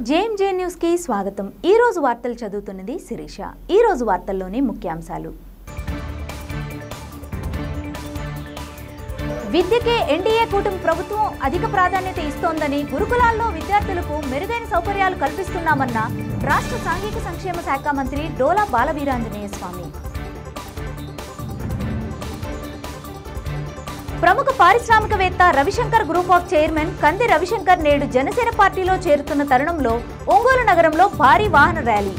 JMJ news కి స్వాగతం। ఈ రోజు వార్తలు చదువుతున్నది శిరీష। ఈ రోజు వార్తల్లోని ముఖ్యాంశాలు। విద్యకే ఎన్డీఏ కూటమి ప్రభుత్వం అధిక ప్రాధాన్యత ఇస్తోందని, గురుకులాల్లో విద్యార్థులకు మెరుగైన సౌకర్యాలు కల్పిస్తున్నామన్న రాష్ట్ర సాంఘిక సంక్షేమ శాఖ మంత్రి డోలా బాలవీరాంజనేయ స్వామి। ప్రముఖ పారిశ్రామికవేత్త రవిశంకర్ గ్రూప్ ఆఫ్ చైర్మన్ కంది రవిశంకర్ నేడు జనసేన పార్టీలో చేరుతున్న తరుణంలో ఒంగోలు నగరంలో భారీ వాహన ర్యాలీ।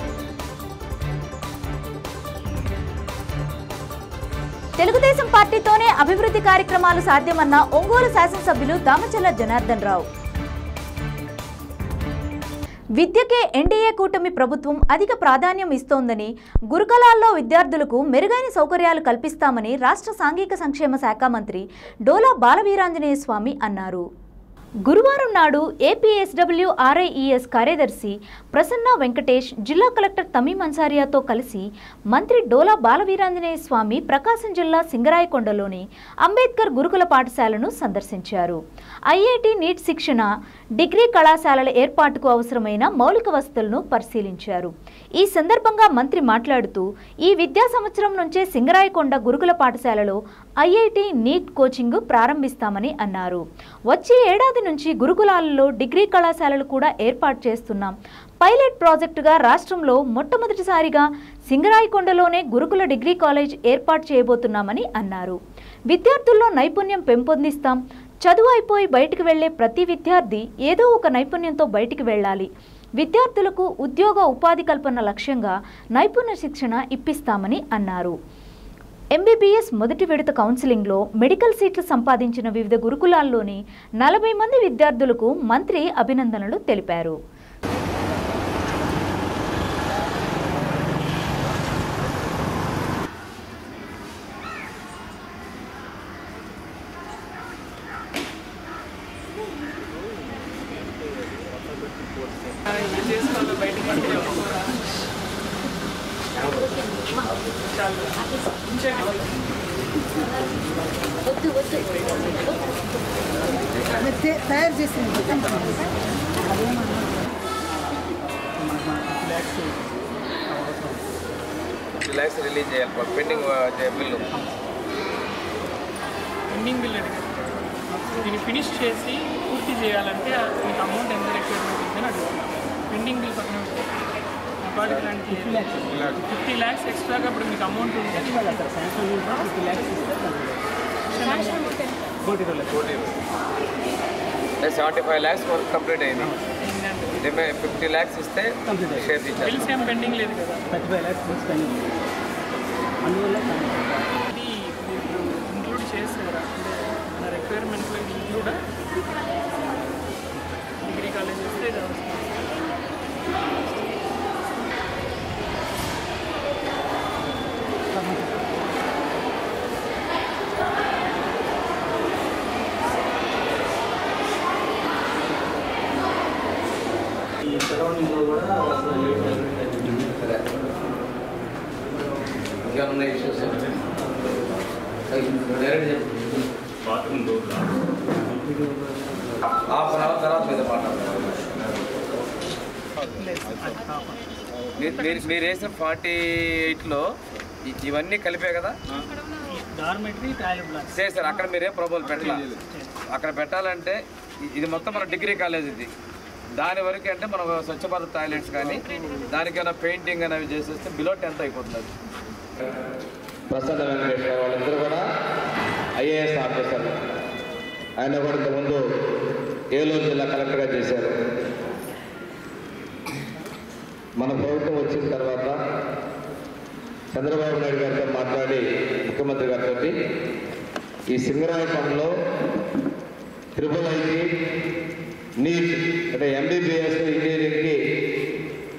తెలుగుదేశం పార్టీతోనే అభివృద్ధి కార్యక్రమాలు సాధ్యమన్న ఒంగోలు శాసనసభ్యులు దామచల్ల జనార్దన్ రావు। విద్యకే ఎన్డీఏ కూటమి ప్రభుత్వం అధిక ప్రాధాన్యం ఇస్తోందని, గురుకులాల్లో విద్యార్థులకు మెరుగైన సౌకర్యాలు కల్పిస్తామని రాష్ట్ర సాంఘిక సంక్షేమ శాఖ మంత్రి డోలా బాలవీరాంజనేయ స్వామి అన్నారు। గురువారం నాడు ఏపీఎస్డబ్ల్యూఆర్ఐఈఎస్ కార్యదర్శి ప్రసన్న వెంకటేష్, జిల్లా కలెక్టర్ తమీం అన్సారియాతో కలిసి మంత్రి డోలా బాలవీరాంజనేయ స్వామి ప్రకాశం జిల్లా సింగరాయకొండలోని అంబేద్కర్ గురుకుల పాఠశాలను సందర్శించారు। ఐఐటి నీట్ శిక్షణ, డిగ్రీ కళాశాలల ఏర్పాటుకు అవసరమైన మౌలిక వసతులను పరిశీలించారు। ఈ సందర్భంగా మంత్రి మాట్లాడుతూ, ఈ విద్యా సంవత్సరం నుంచే సింగరాయకొండ గురుకుల పాఠశాలలో ఐఐటి నీట్ కోచింగ్ ప్రారంభిస్తామని అన్నారు। వచ్చే ఏడాది నుంచి గురుకులాలలో డిగ్రీ కళాశాలలు కూడా ఏర్పాటు చేస్తున్నాం। పైలట్ ప్రాజెక్టుగా రాష్ట్రంలో మొట్టమొదటిసారిగా సింగరాయకొండలోనే గురుకుల డిగ్రీ కాలేజ్ ఏర్పాటు చేయబోతున్నామని అన్నారు। విద్యార్థుల్లో నైపుణ్యం పెంపొందిస్తాం। చదువు అయిపోయి బయటికి వెళ్లే ప్రతి విద్యార్థి ఏదో ఒక నైపుణ్యంతో బయటికి వెళ్ళాలి। విద్యార్థులకు ఉద్యోగ ఉపాధి కల్పన లక్ష్యంగా నైపుణ్య శిక్షణ ఇప్పిస్తామని అన్నారు। ఎంబీబీఎస్ మొదటి విడత కౌన్సిలింగ్లో మెడికల్ సీట్లు సంపాదించిన వివిధ గురుకులాల్లోని 40 మంది విద్యార్థులకు మంత్రి అభినందనలు తెలిపారు। తయారు చేసింది రిలాక్స్ రిలీజ్ చేయాలి। పెండింగ్ బిల్లు దీన్ని ఫినిష్ చేసి పూర్తి చేయాలంటే మీకు అమౌంట్ ఎంత రిక్వైర్మెంట్ ఉందని అడుగుతున్నాం। పెండింగ్ బిల్ పక్కన అపార్ట్ లాంటి 50 lakhs ఎక్స్ట్రాగా ఇప్పుడు మీకు అమౌంట్ ఉంటే 75 lakhs వర్క్ కంప్లీట్ అయింది। 50 lakhs ఇస్తే షేర్ తీయాలి। బిల్స్ ఏం పెండింగ్ లేదు కదా। 35 lakhs పెండింగ్ అందువల్ల ఇది ఇంక్లూడ్ చేస్తారా అంటే మన రిక్వైర్మెంట్లో ఇంక్లూడా? డిగ్రీ కాలేజ్ వస్తే మీరు వేసిన 48లో ఇవన్నీ కలిపే కదా డార్మెటరీ టాయిలెట్ బ్లాక్స్ చేశారు। అక్కడ మీరేం ప్రాబ్లం పెట్టాలి। అక్కడ పెట్టాలంటే ఇది మొత్తం మన డిగ్రీ కాలేజ్, ఇది దాని వరకు అంటే మనం స్వచ్ఛ భారత్ టాయిలెట్స్ కానీ దానికైనా పెయింటింగ్ అనేవి చేసేస్తే బిలో 10th అయిపోతుంది। ప్రసన్న వెంకటేశ్వర వాళ్ళిద్దరు కూడా ఐఏఎస్ ఆఫీసర్లు। ఆయన కూడా ఇంతకుముందు ఏలూరు జిల్లా కలెక్టర్గా చేశారు। మన ప్రభుత్వం వచ్చిన తర్వాత చంద్రబాబు నాయుడు గారితో మాట్లాడి ముఖ్యమంత్రి గారితో ఈ సింగరాయకొండలో IIIT నీట్ అంటే ఎంబీబీఎస్ ఇంజనీరింగ్కి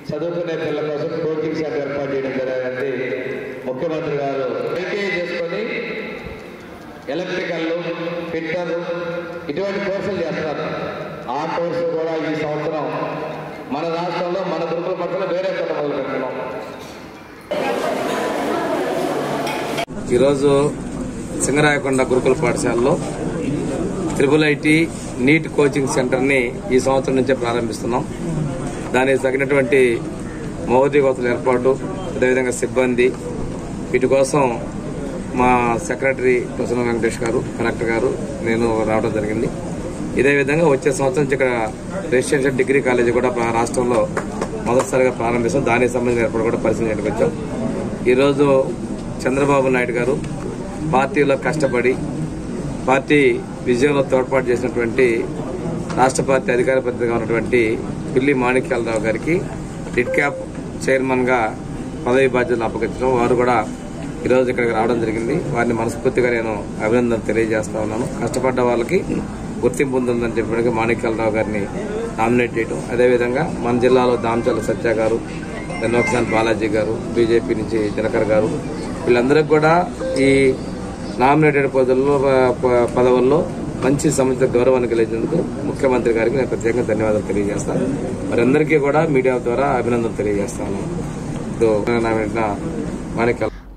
చదువుకునే పిల్లల కోసం కోచింగ్ సెంటర్ ఏర్పాటు చేయడం జరిగింది। ముఖ్యమంత్రి గారు ఐటీఐ చేసుకొని ఎలక్ట్రికల్, ఫిట్టర్ ఇటువంటి కోర్సులు చేస్తారు। ఆ కోర్సు కూడా ఈ సంవత్సరం మన రాష్ట్రంలో మన గురుకుల పట్ల వేరే చోట మొదలు పెడుతున్నాం। ఈరోజు సింగరాయకొండ గురుకుల పాఠశాలలో IIIT నీట్ కోచింగ్ సెంటర్ని ఈ సంవత్సరం నుంచే ప్రారంభిస్తున్నాం। దానికి తగినటువంటి మౌలిక వసతుల ఏర్పాటు, అదేవిధంగా సిబ్బంది, వీటి కోసం మా సెక్రటరీ ప్రసన్న వెంకటేష్ గారు, కలెక్టర్ గారు, నేను రావడం జరిగింది. ఇదే విధంగా వచ్చే సంవత్సరం నుంచి ఇక్కడ రెసిడెన్షియల్ డిగ్రీ కాలేజీ కూడా రాష్ట్రంలో మొదటిసారిగా ప్రారంభిస్తాం. దానికి సంబంధించిన ఏర్పాటు కూడా పరిశీలనకు వచ్చాం. ఈరోజు చంద్రబాబు నాయుడు గారు పార్టీలో కష్టపడి పార్టీ విజయంలో తోడ్పాటు చేసినటువంటి రాష్ట్ర పార్టీ అధికార ప్రతినిధిగా ఉన్నటువంటి పిల్లి మాణిక్యాలరావు గారికి డిడ్ క్యాప్ చైర్మన్గా పదవి బాధ్యతలు అప్పగించడం, వారు కూడా ఈరోజు ఇక్కడికి రావడం జరిగింది. వారిని మనస్ఫూర్తిగా నేను అభినందనలు తెలియజేస్తా ఉన్నాను. కష్టపడ్డ వాళ్ళకి గుర్తింపు ఉందని చెప్పడానికి మాణిక్యాలరావు గారిని నామినేట్ చేయడం, అదేవిధంగా మన జిల్లాలో దామచర్ల సత్య గారు, నోక్సాన్ బాలాజీ గారు, బీజేపీ నుంచి దినకర్ గారు, వీళ్ళందరికీ కూడా ఈ నామినేటెడ్ పదవుల్లో మంచి సముచిత గౌరవాన్ని కలిగినందుకు ముఖ్యమంత్రి గారికి నేను ప్రత్యేకంగా ధన్యవాదాలు తెలియజేస్తాను. వారందరికీ కూడా మీడియా ద్వారా అభినందనలు తెలియజేస్తాను.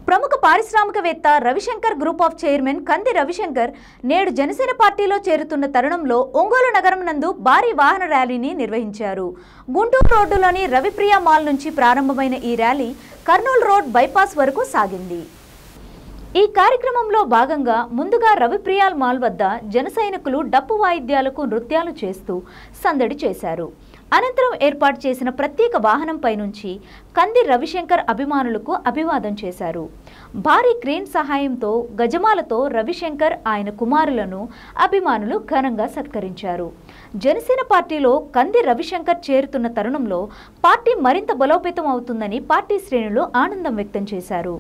ప్రముఖ పారిశ్రామికవేత్త రవిశంకర్ గ్రూప్ ఆఫ్ చైర్మన్ కంది రవిశంకర్ నేడు జనసేన పార్టీలో చేరుతున్న తరుణంలో ఒంగోలు నగరం నందు భారీ వాహన ర్యాలీని నిర్వహించారు. గుంటూరు రోడ్డులోని రవిప్రియ మాల్ నుంచి ప్రారంభమైన ఈ ర్యాలీ కర్నూలు రోడ్ బైపాస్ వరకు సాగింది. ఈ కార్యక్రమంలో భాగంగా ముందుగా రవిప్రియాల్ మాల్ వద్ద జన సైనికులు డప్పు వాయిద్యాలకు నృత్యాలు చేస్తూ సందడి చేశారు. అనంతరం ఏర్పాటు చేసిన ప్రత్యేక వాహనంపై నుంచి కంది రవిశంకర్ అభిమానులకు అభివాదం చేశారు. భారీ క్రేన్ సహాయంతో గజమాలతో రవిశంకర్ ఆయన కుమారులను అభిమానులు ఘనంగా సత్కరించారు. జనసేన పార్టీలో కంది రవిశంకర్ చేరుతున్న తరుణంలో పార్టీ మరింత బలోపేతం అవుతుందని పార్టీ శ్రేణులు ఆనందం వ్యక్తం చేశారు.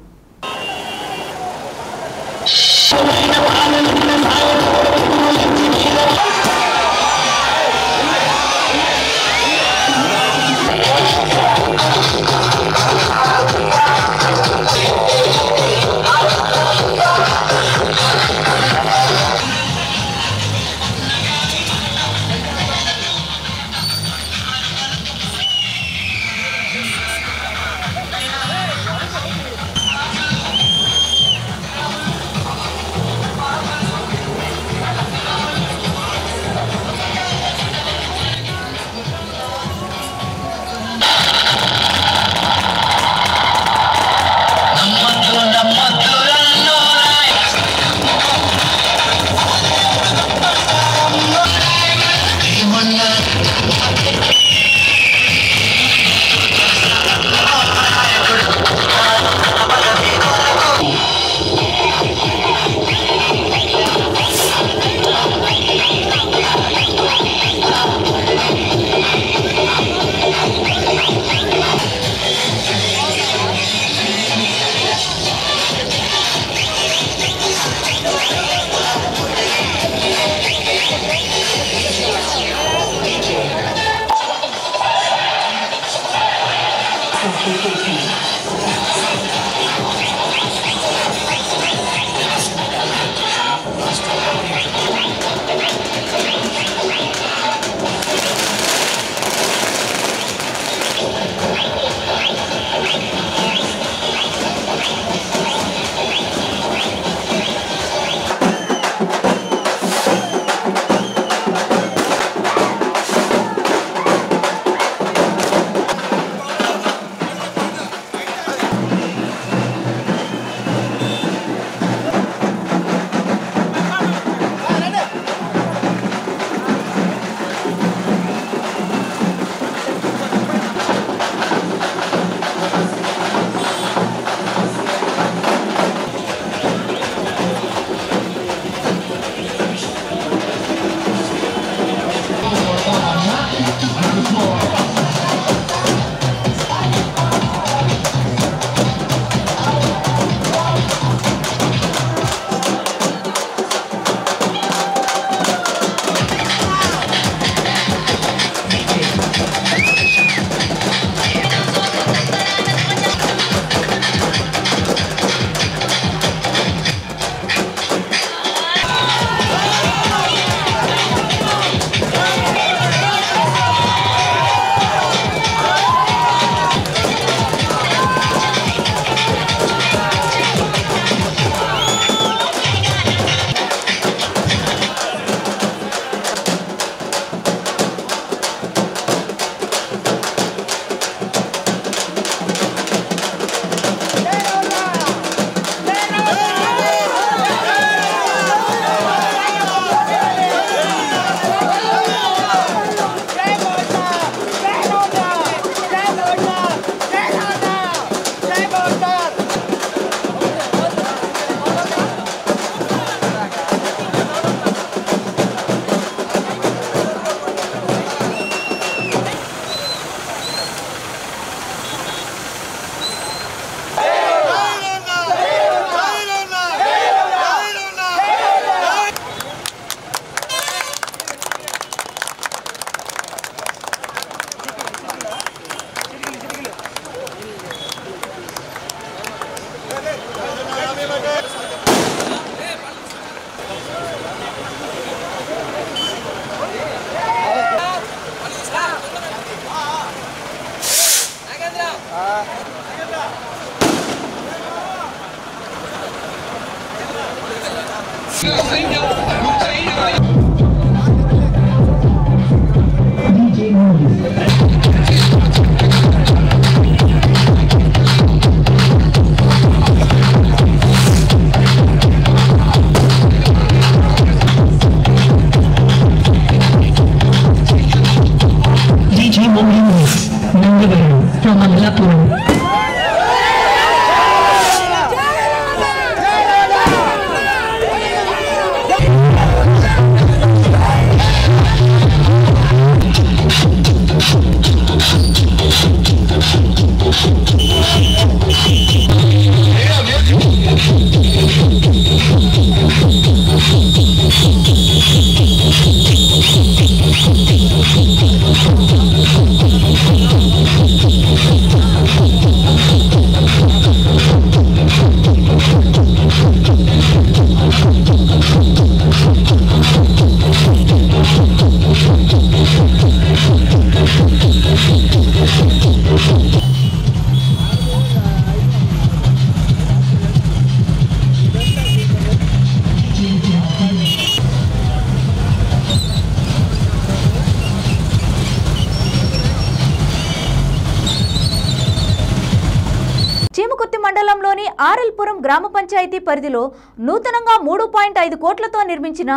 ఆర్ఎల్పురం గ్రామ పంచాయతీ పరిధిలో నూతనంగా 3.5 కోట్లతో నిర్మించిన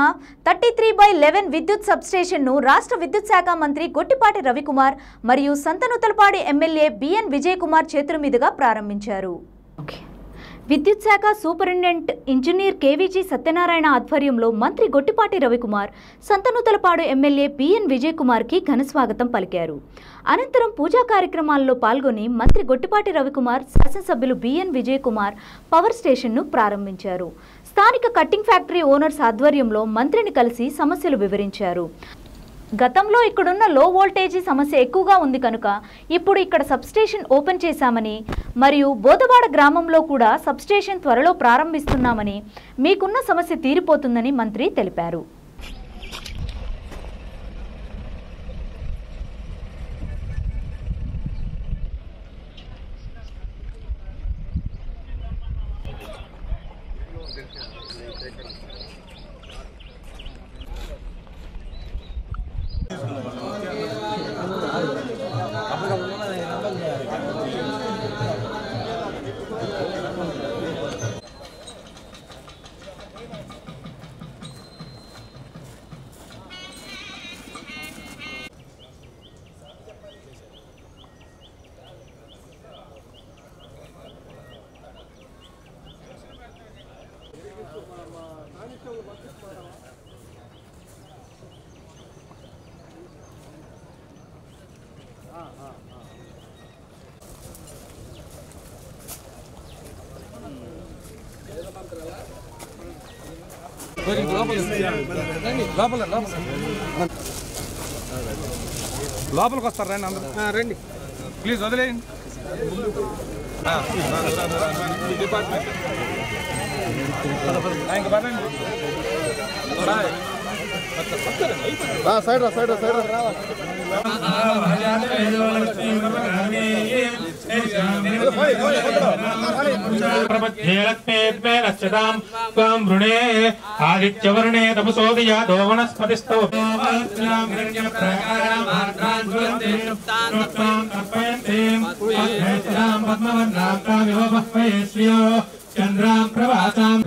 33/11 విద్యుత్ సబ్స్టేషన్ను రాష్ట్ర విద్యుత్ శాఖ మంత్రి గొట్టిపాటి రవికుమార్ మరియు సంతనూతలపాడి ఎమ్మెల్యే బిఎన్ విజయ్ కుమార్ చేతుల మీదుగా ప్రారంభించారు. విద్యుత్ శాఖ సూపరింటెండెంట్ ఇంజనీర్ కేవీజీ సత్యనారాయణ ఆధ్వర్యంలో మంత్రి గొట్టిపాటి రవికుమార్ సంతనూతలపాడు ఎమ్మెల్యే బిఎన్ విజయ్ కుమార్కి ఘనస్వాగతం పలికారు. అనంతరం పూజా కార్యక్రమాల్లో పాల్గొని మంత్రి గొట్టిపాటి రవికుమార్ శాసనసభ్యులు బిఎన్ విజయ్ కుమార్ పవర్ స్టేషన్ను ప్రారంభించారు. స్థానిక కట్టింగ్ ఫ్యాక్టరీ ఓనర్స్ ఆధ్వర్యంలో మంత్రిని కలిసి సమస్యలు వివరించారు. గతంలో ఇక్కడున్న లో వోల్టేజీ సమస్య ఎక్కువగా ఉంది కనుక ఇప్పుడు ఇక్కడ సబ్స్టేషన్ ఓపెన్ చేశామని మరియు బోదవాడ గ్రామంలో కూడా సబ్స్టేషన్ త్వరలో ప్రారంభిస్తున్నామని మీకున్న సమస్య తీరిపోతుందని మంత్రి తెలిపారు. లోపలికి వస్తారు రండి అందరూ రండి ప్లీజ్ వదిలేయండి డిపార్ట్మెంట్ ఇంకా పదండి సైడ్ రా సైడ్ రా సైడ్ రా ఆదిత్యవర్ణే తపసోదయాదో వనస్పతిస్తౌ చంద్రాం ప్రవాసాం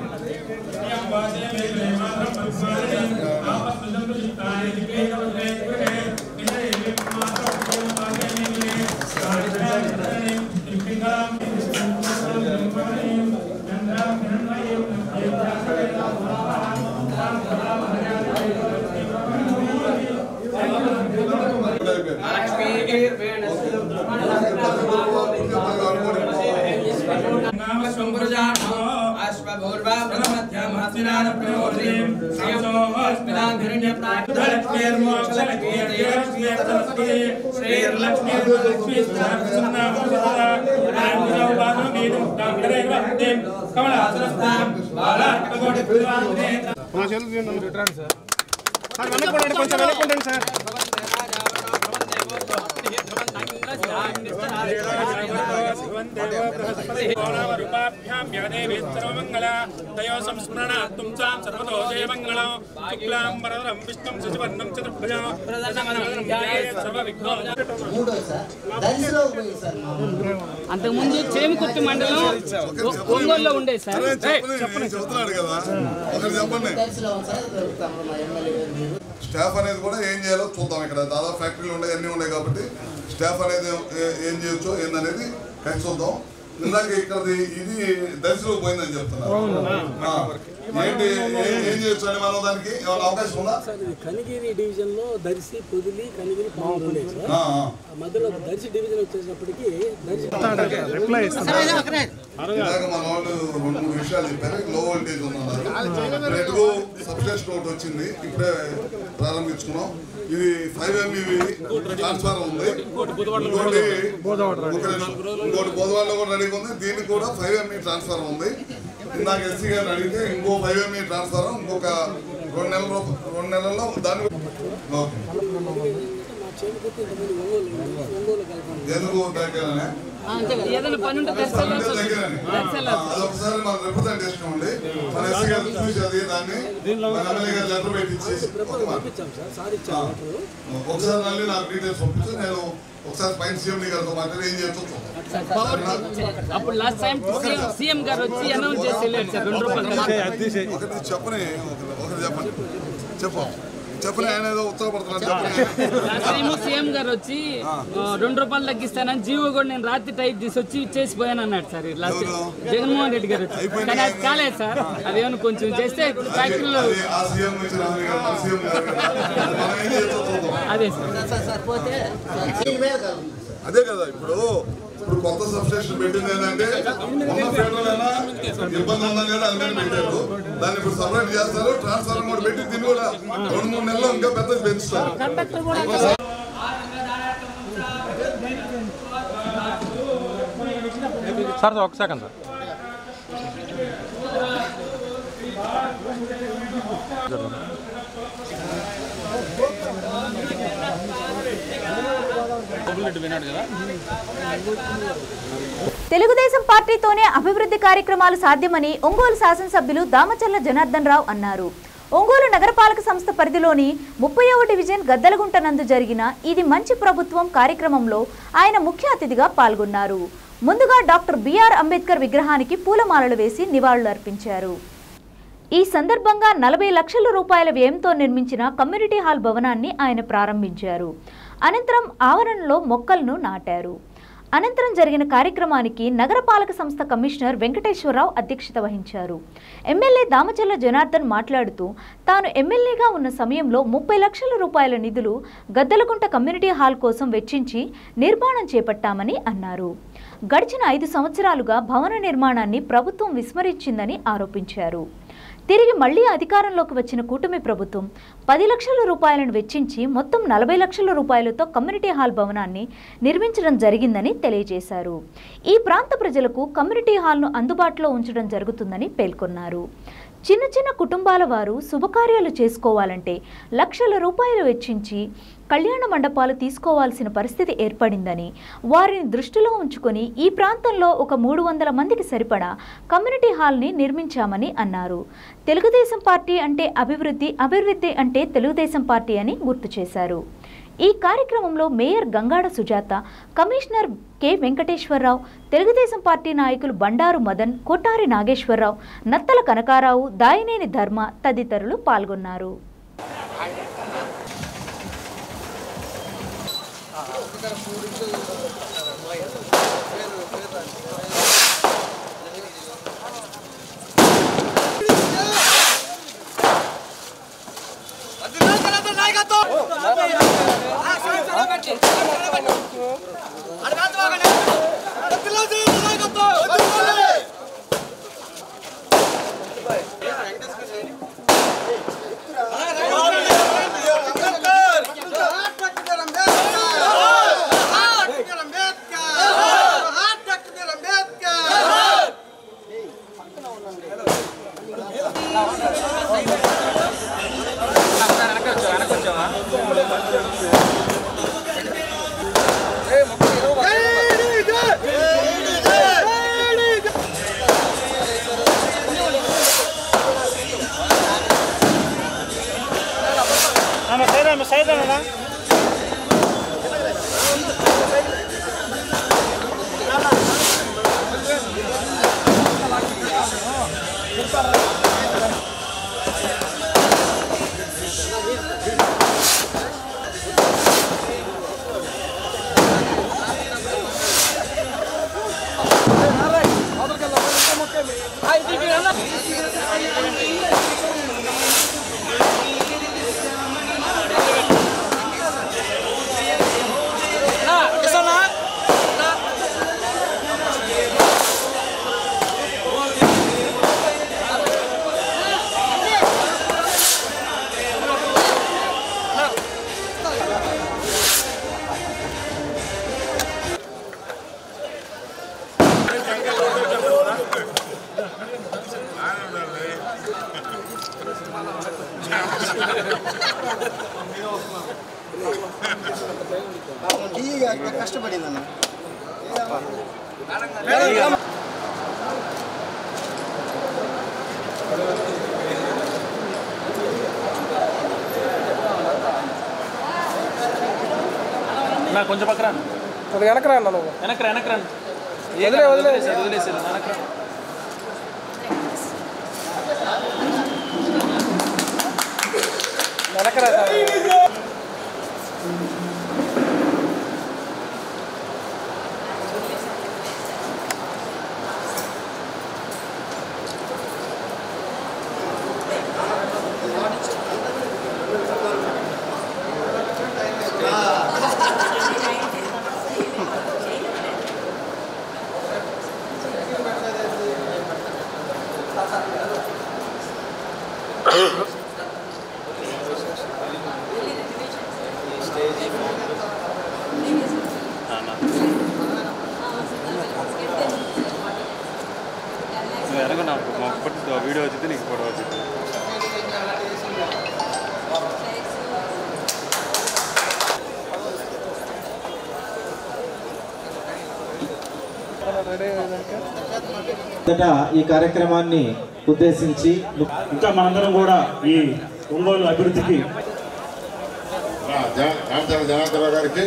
అంతకుముందు చేమికుర్తి మండలం ఒంగోలులో ఉండేది సార్. స్టాఫ్ అనేది కూడా ఏం చేయాలో చూద్దాం. ఇక్కడ దాదాపు ఫ్యాక్టరీలు ఉన్నాయి, అన్నీ ఉన్నాయి కాబట్టి స్టాఫ్ అనేది ఏం చేయొచ్చో ఏందనేది కలిసి చూద్దాం. ఇందాక ఇక్కడ ఇది దర్శిలోకి పోయిందని చెప్తున్నారు. ఏంటి ఏం చేయొచ్చు అని మనం దానికి ఏమైనా అవకాశం ఉందా? కనిగిరి డివిజన్ లో దర్శి పొదిలి కనిగిరి మధ్యలో దర్శి డివిజన్ వచ్చేటప్పటికి ఇందాక మన వాళ్ళు 2-3 విషయాలు చెప్పారు. లో వోల్టేజ్ ఉందన్నారు. ఎటుగో సబ్స్టేషన్ ఒకటి వచ్చింది, ఇప్పుడే ప్రారంభించుకున్నాం. ఇది 5 MVA ట్రాన్స్ఫార్మర్ ఉంది. ఇంకోటి బోధవాడలో కూడా రెడీగా ఉంది. దీనికి కూడా 5 MVA ట్రాన్స్ఫార్మర్ ఉంది. ఇందాక ఎస్సీ గారిని అడిగితే ఇంకో 5 MVA ట్రాన్స్ఫార్మర్ ఇంకొక 2 నెలల్లో దాన్ని ఎందుకు దగ్గరనే అదొకసారి మన రిప్రజెంటేషన్ ఉంది. మన ఎస్సీ గారు చూసి అది దాన్ని ఎమ్మెల్యే గారు లెటర్ పెట్టించి ఒకసారి మళ్ళీ నాకు డీటెయిల్స్ పంపించి నేను ఒకసారి పైన సీఎండీ గారితో మాట్లాడి ఏం చేస్తూ అప్పుడు లాస్ట్ టైం సీఎం గారు వచ్చి అనౌన్స్ చేసి వెళ్ళారు సార్ 2 రూపాయలు చెప్పని చెప్పని ఆయన ఏదో ఉత్సాహపడుతున్నాను. లాస్ట్ టైం సీఎం గారు వచ్చి 2 రూపాయలు తగ్గిస్తానని జీవో కూడా నేను రాత్రి టైప్ చేసి వచ్చి చేసిపోయాను అన్నాడు సార్ లాస్ట్ జగన్మోహన్ రెడ్డి గారు వచ్చి. కానీ అది కాలేదు సార్, అదేమన్నా కొంచెం చేస్తే ఫ్యాక్టరీలో అదే సార్ అదే కదా ఇప్పుడు కొత్త సబ్స్టేషన్ పెట్టింది ఏంటంటే ఉన్న ఫీల్డ్లోనైనా ఇబ్బంది ఉందని అది మీద పెట్టారు. దాన్ని ఇప్పుడు సపరేట్ చేస్తారు, ట్రాన్స్ఫార్మర్ కూడా పెట్టి దీన్ని కూడా 2-3 నెలల్లో ఇంకా పెద్దది పెంచుతారు. సార్ ఒక సెకండ్ సార్. తెలుగుదేశం పార్టీతోనే అభివృద్ధి కార్యక్రమాలు సాధ్యమని ఒంగోలు శాసనసభ్యులు దామచర్ల జనార్దన్ రావు అన్నారు. ఒంగోలు నగరపాలక సంస్థ పరిధిలోని 30వ డివిజన్ గద్దలగుంట నందు జరిగిన ఇది మంచి ప్రభుత్వం కార్యక్రమంలో ఆయన ముఖ్య అతిథిగా పాల్గొన్నారు. ముందుగా డాక్టర్ బిఆర్ అంబేద్కర్ విగ్రహానికి పూలమాలలు వేసి నివాళులర్పించారు. ఈ సందర్భంగా 40 లక్షల రూపాయల వ్యయంతో నిర్మించిన కమ్యూనిటీ హాల్ భవనాన్ని ఆయన ప్రారంభించారు. అనంతరం ఆవరణలో మొక్కలను నాటారు. అనంతరం జరిగిన కార్యక్రమానికి నగరపాలక సంస్థ కమిషనర్ వెంకటేశ్వరరావు అధ్యక్షత వహించారు. ఎమ్మెల్యే దామచర్ల జనార్దన్ మాట్లాడుతూ తాను ఎమ్మెల్యేగా ఉన్న సమయంలో 30 లక్షల రూపాయల నిధులు గద్దలగుంట కమ్యూనిటీ హాల్ కోసం వెచ్చించి నిర్మాణం చేపట్టామని అన్నారు. గడిచిన 5 సంవత్సరాలుగా భవన నిర్మాణాన్ని ప్రభుత్వం విస్మరించిందని ఆరోపించారు. తిరిగి మళ్లీ అధికారంలోకి వచ్చిన కూటమి ప్రభుత్వం 10 లక్షల రూపాయలను వెచ్చించి మొత్తం 40 లక్షల రూపాయలతో కమ్యూనిటీ హాల్ భవనాన్ని నిర్మించడం జరిగిందని తెలియజేశారు. ఈ ప్రాంత ప్రజలకు కమ్యూనిటీ హాల్ను అందుబాటులో ఉంచడం జరుగుతుందని పేర్కొన్నారు. చిన్న చిన్న కుటుంబాల వారు శుభకార్యాలు చేసుకోవాలంటే లక్షల రూపాయలు వెచ్చించి కళ్యాణ మండపాలు తీసుకోవాల్సిన పరిస్థితి ఏర్పడిందని, వారిని దృష్టిలో ఉంచుకొని ఈ ప్రాంతంలో ఒక 300 మందికి సరిపడా కమ్యూనిటీ హాల్ని నిర్మించామని అన్నారు. తెలుగుదేశం పార్టీ అంటే అభివృద్ధి, అభివృద్ధి అంటే తెలుగుదేశం పార్టీ అని గుర్తు చేశారు. ఈ కార్యక్రమంలో mayor Gangada Sujatha, commissioner K Venkateswararao, Telugu Desam party నాయకులు బండారు మదన్, కోటారి నాగేశ్వరరావు, నత్తల కనకారావు, దాయినేని ధర్మ తదితరులు పాల్గొన్నారు. కష్టపడిందన్న కొంచెం పక్కన వెనకరా వెనకరా వీడియో వచ్చింది నీకు ఫోటో వచ్చింది ఈ కార్యక్రమాన్ని ఉద్దేశించి ఇంకా మనందరం కూడా ఈ ఒంగోలు అభివృద్ధికి జనార్దనరావు గారికి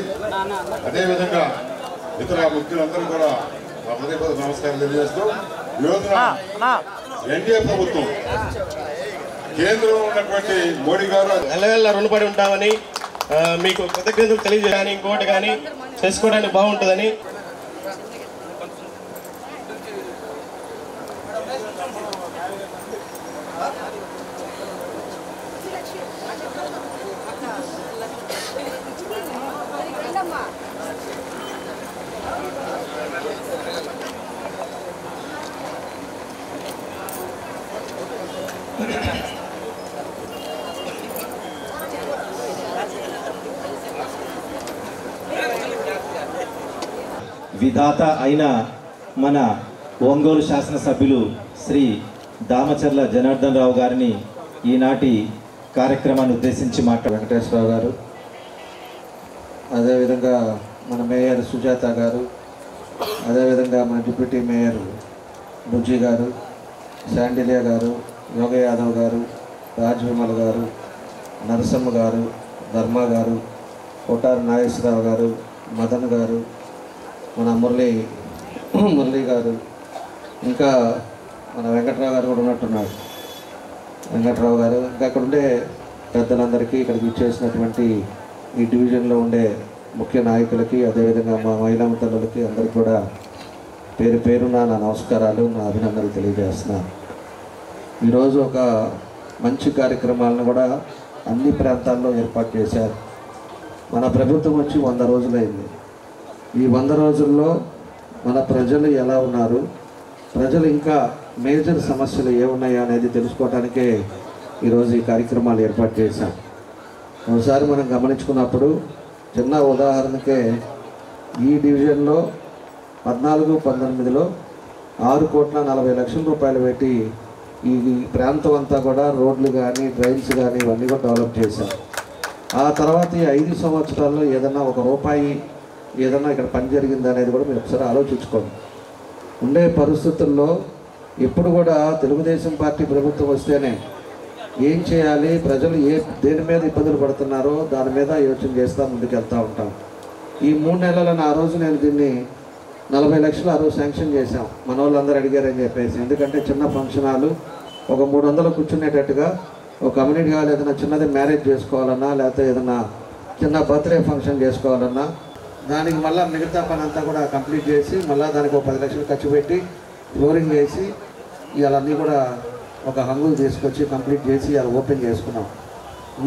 అదేవిధంగా ఇతర ముఖ్యులందరూ కూడా హృదయపూర్వక నమస్కారం తెలియజేస్తూ ఈరోజున ఎన్డీఏ ప్రభుత్వం కేంద్రంలో ఉన్నటువంటి మోడీ గారు ఎల్లవెల్ల రుణపడి ఉంటామని మీకు కృతజ్ఞతలు తెలియజేయాలని ఇంకోటి కానీ చేసుకోవడానికి బాగుంటుందని విధాత అయిన మన ఒంగోలు శాసనసభ్యులు శ్రీ దామచర్ల జనార్దన్ రావు గారిని ఈనాటి కార్యక్రమాన్ని ఉద్దేశించి వెంకటేశ్వరరావు గారు, అదేవిధంగా మన మేయర్ సుజాత గారు, అదేవిధంగా మన డిప్యూటీ మేయర్ బుజ్జి గారు, శాండిలియా గారు, యోగ యాదవ్ గారు, రాజ్ విమల్ గారు, నరసమ్మ గారు, ధర్మ గారు, కోటారు నాగేశ్వరరావు గారు, మదన్ గారు, మన మురళి గారు, ఇంకా మన వెంకట్రావు గారు కూడా ఉన్నట్టున్నారు. వెంకట్రావు గారు, ఇంకా అక్కడ ఉండే పెద్దలందరికీ, ఇక్కడికి ఇచ్చేసినటువంటి ఈ డివిజన్లో ఉండే ముఖ్య నాయకులకి, అదేవిధంగా మా మహిళా మిత్రులకి అందరికీ కూడా పేరు పేరున నా నమస్కారాలు, నా అభినందనలు తెలియజేస్తున్నాను. ఈరోజు ఒక మంచి కార్యక్రమాలను కూడా అన్ని ప్రాంతాల్లో ఏర్పాటు చేశారు. మన ప్రభుత్వం వచ్చి 100 రోజులైంది. ఈ 100 రోజుల్లో మన ప్రజలు ఎలా ఉన్నారు, ప్రజలు ఇంకా మేజర్ సమస్యలు ఏమున్నాయో అనేది తెలుసుకోవడానికే ఈరోజు ఈ కార్యక్రమాలు ఏర్పాటు చేశాం. ఒకసారి మనం గమనించుకున్నప్పుడు చిన్న ఉదాహరణకే ఈ డివిజన్లో 14-19లో 6,40,00,000 రూపాయలు పెట్టి ఈ ప్రాంతం అంతా కూడా రోడ్లు కానీ డ్రైన్స్ కానీ ఇవన్నీ కూడా డెవలప్ చేశాం. ఆ తర్వాత ఈ 5 సంవత్సరాల్లో ఏదన్నా ఒక రూపాయి ఏదన్నా ఇక్కడ పని జరిగింది అనేది కూడా మీరు ఒకసారి ఆలోచించుకోండి. ఉండే పరిస్థితుల్లో ఎప్పుడు కూడా తెలుగుదేశం పార్టీ ప్రభుత్వం వస్తేనే ఏం చేయాలి, ప్రజలు దేని మీద ఇబ్బందులు పడుతున్నారో దాని మీద యోచన చేస్తూ ముందుకు వెళ్తూ ఉంటాం. ఈ 3 నెలలను ఆ రోజు నేను దీన్ని 40 లక్షలు ఆ రోజు శాంక్షన్ చేశాం. మన వాళ్ళందరూ అడిగారని చెప్పేసి, ఎందుకంటే చిన్న ఫంక్షన్ హాలు ఒక 300 కూర్చునేటట్టుగా ఒక కమ్యూనిటీ హాల్ ఏదైనా చిన్నది మ్యారేజ్ చేసుకోవాలన్నా, లేకపోతే ఏదైనా చిన్న బర్త్డే ఫంక్షన్ చేసుకోవాలన్నా దానికి మళ్ళీ మిగతా పని అంతా కూడా కంప్లీట్ చేసి మళ్ళీ దానికి ఒక 10 లక్షలు ఖర్చు పెట్టి ఫ్లోరింగ్ వేసి ఇవన్నీ కూడా ఒక హంగులు తీసుకొచ్చి కంప్లీట్ చేసి అలా ఓపెన్ చేసుకున్నాం.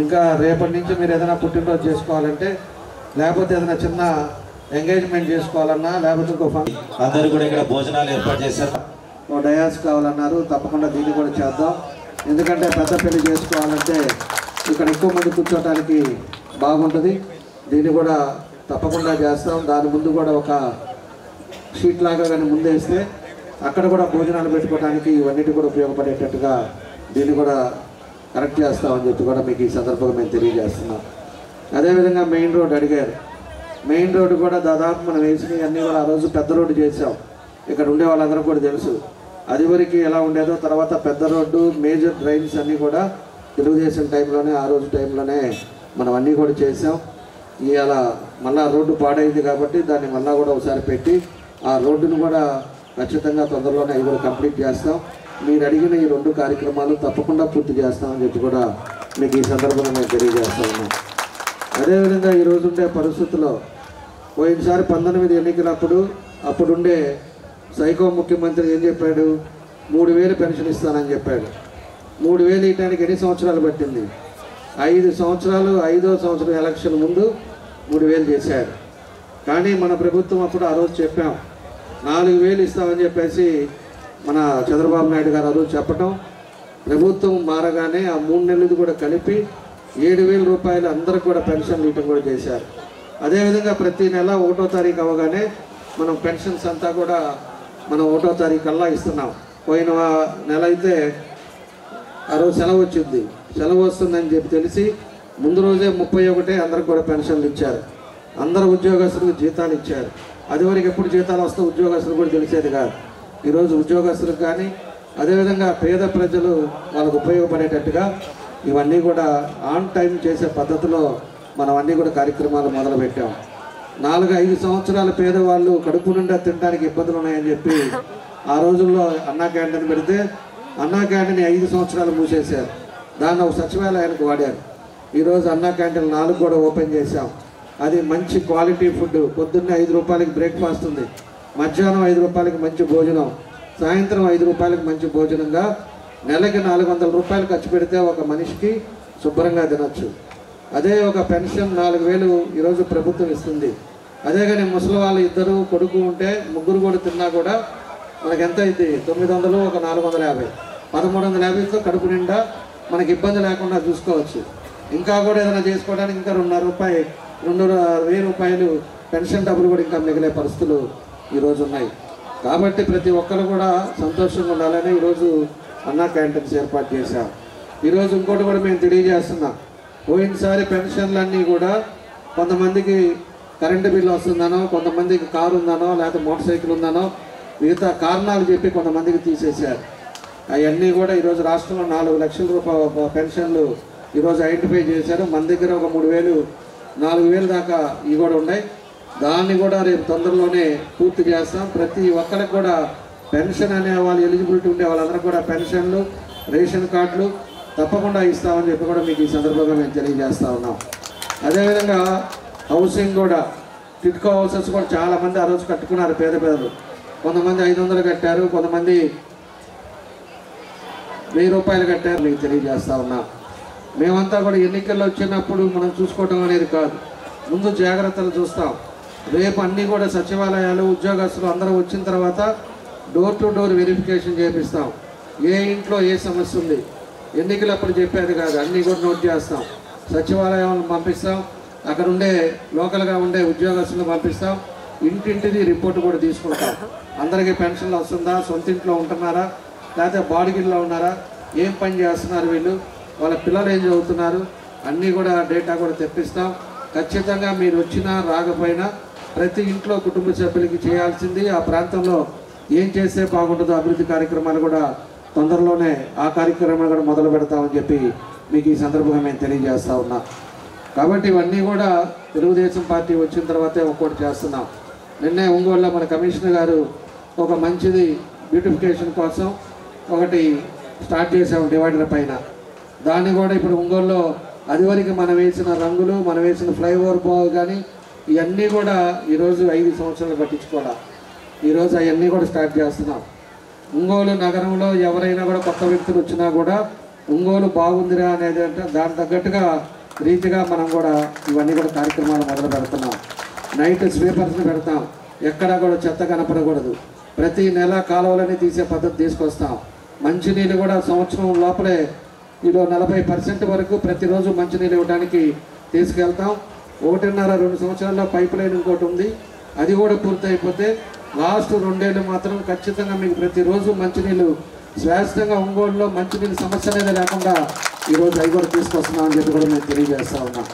ఇంకా రేపటి నుంచి మీరు ఏదైనా పుట్టినరోజు చేసుకోవాలంటే, లేకపోతే ఏదైనా చిన్న ఎంగేజ్మెంట్ చేసుకోవాలన్నా, లేకపోతే ఇంకో అందరూ కూడా ఇక్కడ భోజనాలు ఏర్పాటు చేశారు. ఓ డయాస్ కావాలన్నారు, తప్పకుండా దీన్ని కూడా చేద్దాం. ఎందుకంటే పెద్ద పెళ్లి చేసుకోవాలంటే ఇక్కడ ఎక్కువ మంది కూర్చోటానికి బాగుంటుంది. దీన్ని కూడా తప్పకుండా చేస్తాం. దాని ముందు కూడా ఒక షీట్ లాగా కానీ ముందేస్తే అక్కడ కూడా భోజనాలు పెట్టుకోవడానికి ఇవన్నిటి కూడా ఉపయోగపడేటట్టుగా దీన్ని కూడా కరెక్ట్ చేస్తామని చెప్పి కూడా మీకు ఈ సందర్భంగా మేము తెలియజేస్తున్నాం. అదేవిధంగా మెయిన్ రోడ్ అడిగారు. మెయిన్ రోడ్డు కూడా దాదాపు మనం వేసినవి అన్నీ కూడా ఆ రోజు పెద్ద రోడ్డు చేసాం. ఇక్కడ ఉండే వాళ్ళందరూ కూడా తెలుసు అది వరకు ఎలా ఉండేదో. తర్వాత పెద్ద రోడ్డు, మేజర్ డ్రైన్స్ అన్నీ కూడా తెలుగుదేశం టైంలోనే, ఆ రోజు టైంలోనే మనం అన్నీ కూడా చేసాం. ఇవాళ మళ్ళా రోడ్డు పాడైంది కాబట్టి దాన్ని మళ్ళీ కూడా ఒకసారి పెట్టి ఆ రోడ్డును కూడా ఖచ్చితంగా తొందరలోనే అవి కూడా కంప్లీట్ చేస్తాం. మీరు అడిగిన ఈ 2 కార్యక్రమాలు తప్పకుండా పూర్తి చేస్తామని చెప్పి కూడా మీకు ఈ సందర్భంగా నేను తెలియజేస్తా ఉన్నాం. అదేవిధంగా ఈరోజు ఉండే పరిస్థితుల్లో పోయినసారి 19 ఎన్నికలప్పుడు అప్పుడుండే సైకో ముఖ్యమంత్రి ఏం చెప్పాడు? 3000 పెన్షన్ ఇస్తానని చెప్పాడు. 3000 ఇవ్వడానికి ఎన్ని సంవత్సరాలు పట్టింది? 5 సంవత్సరాలు. 5వ సంవత్సరం ఎలక్షన్ ముందు 3000 చేశాడు. కానీ మన ప్రభుత్వం అప్పుడు ఆ రోజు చెప్పాం 4000 ఇస్తామని చెప్పేసి మన చంద్రబాబు నాయుడు గారు ఆ రోజు చెప్పటం, ప్రభుత్వం మారగానే ఆ 3 నెలలు కూడా కలిపి 7000 రూపాయలు అందరికి కూడా పెన్షన్లు ఇవ్వడం కూడా చేశారు. అదేవిధంగా ప్రతి నెల 1వ తారీఖు అవగానే మనం పెన్షన్స్ అంతా కూడా మనం 1వ తారీఖు కల్లా ఇస్తున్నాం. పోయిన నెల అయితే ఆ రోజు సెలవు వచ్చింది. సెలవు వస్తుందని చెప్పి తెలిసి ముందు రోజే 31 అందరికి కూడా పెన్షన్లు ఇచ్చారు. అందరు ఉద్యోగస్తులకు జీతాలు ఇచ్చారు. అదివరకు ఎప్పుడు జీతాలు వస్తే ఉద్యోగస్తులు కూడా తెలిసేది కాదు. ఈరోజు ఉద్యోగస్తులకు కానీ అదేవిధంగా పేద ప్రజలు వాళ్ళకు ఉపయోగపడేటట్టుగా ఇవన్నీ కూడా ఆన్ టైం చేసే పద్ధతిలో మనం అన్నీ కూడా కార్యక్రమాలు మొదలుపెట్టాం. 4-5 సంవత్సరాల పేదవాళ్ళు కడుపు నిండా తినడానికి ఇబ్బందులు ఉన్నాయని చెప్పి ఆ రోజుల్లో అన్నా క్యాంటీన్ పెడితే అన్నా క్యాంటీన్ 5 సంవత్సరాలు మూసేశారు. దాన్ని ఒక సచివాలయానికి వాడారు. ఈరోజు అన్నా క్యాంటీన్ 4 కూడా ఓపెన్ చేశాం. అది మంచి క్వాలిటీ ఫుడ్. పొద్దున్నే 5 రూపాయలకి బ్రేక్ఫాస్ట్ ఉంది, మధ్యాహ్నం 5 రూపాయలకి మంచి భోజనం, సాయంత్రం 5 రూపాయలకి మంచి భోజనంగా నెలకి 400 రూపాయలు ఖర్చు పెడితే ఒక మనిషికి శుభ్రంగా తినొచ్చు. అదే ఒక పెన్షన్ 4000 ఈరోజు ప్రభుత్వం ఇస్తుంది. అదే కానీ ముసలి వాళ్ళు 2 కొడుకు ఉంటే 3 కూడా తిన్నా కూడా మనకి ఎంత అయింది? 900, ఒక 450, 1350తో కడుపు నిండా మనకి ఇబ్బంది లేకుండా చూసుకోవచ్చు. ఇంకా కూడా ఏదైనా చేసుకోవడానికి ఇంకా 2,500 రూపాయలు పెన్షన్ డబ్బులు కూడా ఇంకా మిగిలే పరిస్థితులు ఈరోజు ఉన్నాయి. కాబట్టి ప్రతి ఒక్కరు కూడా సంతోషంగా ఉండాలని ఈరోజు అన్నా క్యాంటీన్స్ ఏర్పాటు చేశాం. ఈరోజు ఇంకోటి కూడా మేము తెలియజేస్తున్నాం. పోయినసారి పెన్షన్లన్నీ కూడా కొంతమందికి కరెంటు బిల్లు వస్తుందనో, కొంతమందికి కారు ఉందనో, లేకపోతే మోటార్ సైకిల్ ఉందనో, మిగతా కారణాలు చెప్పి కొంతమందికి తీసేశారు. అవన్నీ కూడా ఈరోజు రాష్ట్రంలో 4 లక్షల రూపాయల పెన్షన్లు ఈరోజు ఐడెంటిఫై చేశారు. మన దగ్గర ఒక 3000, 4000 దాకా ఇవి కూడా ఉన్నాయి. దాన్ని కూడా రేపు తొందరలోనే పూర్తి చేస్తాం. ప్రతి ఒక్కరికి కూడా పెన్షన్ అనే వాళ్ళు ఎలిజిబిలిటీ ఉండే వాళ్ళందరూ కూడా పెన్షన్లు, రేషన్ కార్డులు తప్పకుండా ఇస్తామని చెప్పి కూడా మీకు ఈ సందర్భంగా మేము తెలియజేస్తా ఉన్నాం. అదేవిధంగా హౌసింగ్ కూడా, టిట్కో హౌసెస్ కూడా చాలామంది ఆ రోజు కట్టుకున్నారు. పేదలు కొంతమంది 500 కట్టారు, కొంతమంది 1000 రూపాయలు కట్టారు. మీకు తెలియజేస్తా ఉన్నాం. మేమంతా కూడా ఎన్నికల్లో వచ్చినప్పుడు మనం చూసుకోవడం అనేది కాదు, ముందు జాగ్రత్తలు చూస్తాం. రేపు అన్నీ కూడా సచివాలయాలు, ఉద్యోగస్తులు అందరూ వచ్చిన తర్వాత డోర్ టు డోర్ వెరిఫికేషన్ చేపిస్తాం. ఏ ఇంట్లో ఏ సమస్య ఉంది, ఎన్నికలప్పుడు చెప్పేది కాదు, అన్నీ కూడా నోట్ చేస్తాం. సచివాలయాలను పంపిస్తాం, అక్కడ ఉండే లోకల్గా ఉండే ఉద్యోగస్తులను పంపిస్తాం. ఇంటింటిది రిపోర్ట్ కూడా తీసుకుంటాం. అందరికీ పెన్షన్లు వస్తుందా, సొంత ఇంట్లో ఉంటున్నారా, లేకపోతే బాడిగిల్లో ఉన్నారా, ఏం పని చేస్తున్నారు వీళ్ళు, వాళ్ళ పిల్లలు ఏం చదువుతున్నారు, అన్నీ కూడా డేటా కూడా తెప్పిస్తాం. ఖచ్చితంగా మీరు వచ్చినా రాకపోయినా ప్రతి ఇంట్లో కుటుంబ సభ్యులకి చేయాల్సింది ఆ ప్రాంతంలో ఏం చేస్తే బాగుంటుందో అభివృద్ధి కార్యక్రమాలు కూడా తొందరలోనే ఆ కార్యక్రమాలు కూడా మొదలు పెడతామని చెప్పి మీకు ఈ సందర్భంగా మేము తెలియజేస్తూ ఉన్నాం. కాబట్టి ఇవన్నీ కూడా తెలుగుదేశం పార్టీ వచ్చిన తర్వాతే ఒక్కోటి చేస్తున్నాం. నిన్నే ఒంగోలులో మన కమిషనర్ గారు ఒక మంచిది బ్యూటిఫికేషన్ కోసం ఒకటి స్టార్ట్ చేసాము డివైడర్ పైన. దాన్ని కూడా ఇప్పుడు ఒంగోలులో అదివరకు మనం వేసిన రంగులు, మనం వేసిన ఫ్లైఓవర్ బాగు కానీ ఇవన్నీ కూడా ఈరోజు 5 సంవత్సరాలు పట్టించుకోవాలి. ఈరోజు అవన్నీ కూడా స్టార్ట్ చేస్తున్నాం. ఒంగోలు నగరంలో ఎవరైనా కూడా కొత్త వ్యక్తులు వచ్చినా కూడా ఒంగోలు బాగుందిరా అనేది అంటే దాని తగ్గట్టుగా రీతిగా మనం కూడా ఇవన్నీ కూడా కార్యక్రమాలు మొదలు పెడుతున్నాం. నైట్ స్వీపర్స్ని పెడతాం, ఎక్కడా కూడా చెత్త కనపడకూడదు. ప్రతి నెల కాలువలని తీసే పద్ధతి తీసుకొస్తాం. మంచినీళ్ళు కూడా సంవత్సరం లోపలే ఇలా 40% వరకు ప్రతిరోజు మంచినీళ్ళు ఇవ్వడానికి తీసుకెళ్తాం. 1.5-2 సంవత్సరాల్లో పైప్ లైన్ ఇంకోటి ఉంది, అది కూడా పూర్తి అయిపోతే లాస్ట్ 2 ఏళ్ళు మాత్రం ఖచ్చితంగా మీకు ప్రతిరోజు మంచినీళ్ళు శాశ్వతంగా ఒంగోలులో మంచినీళ్ళు సమస్య అనేది లేకుండా ఈరోజు అవి కూడా తీసుకొస్తున్నామని చెప్పి కూడా మేము తెలియజేస్తూ ఉన్నాం.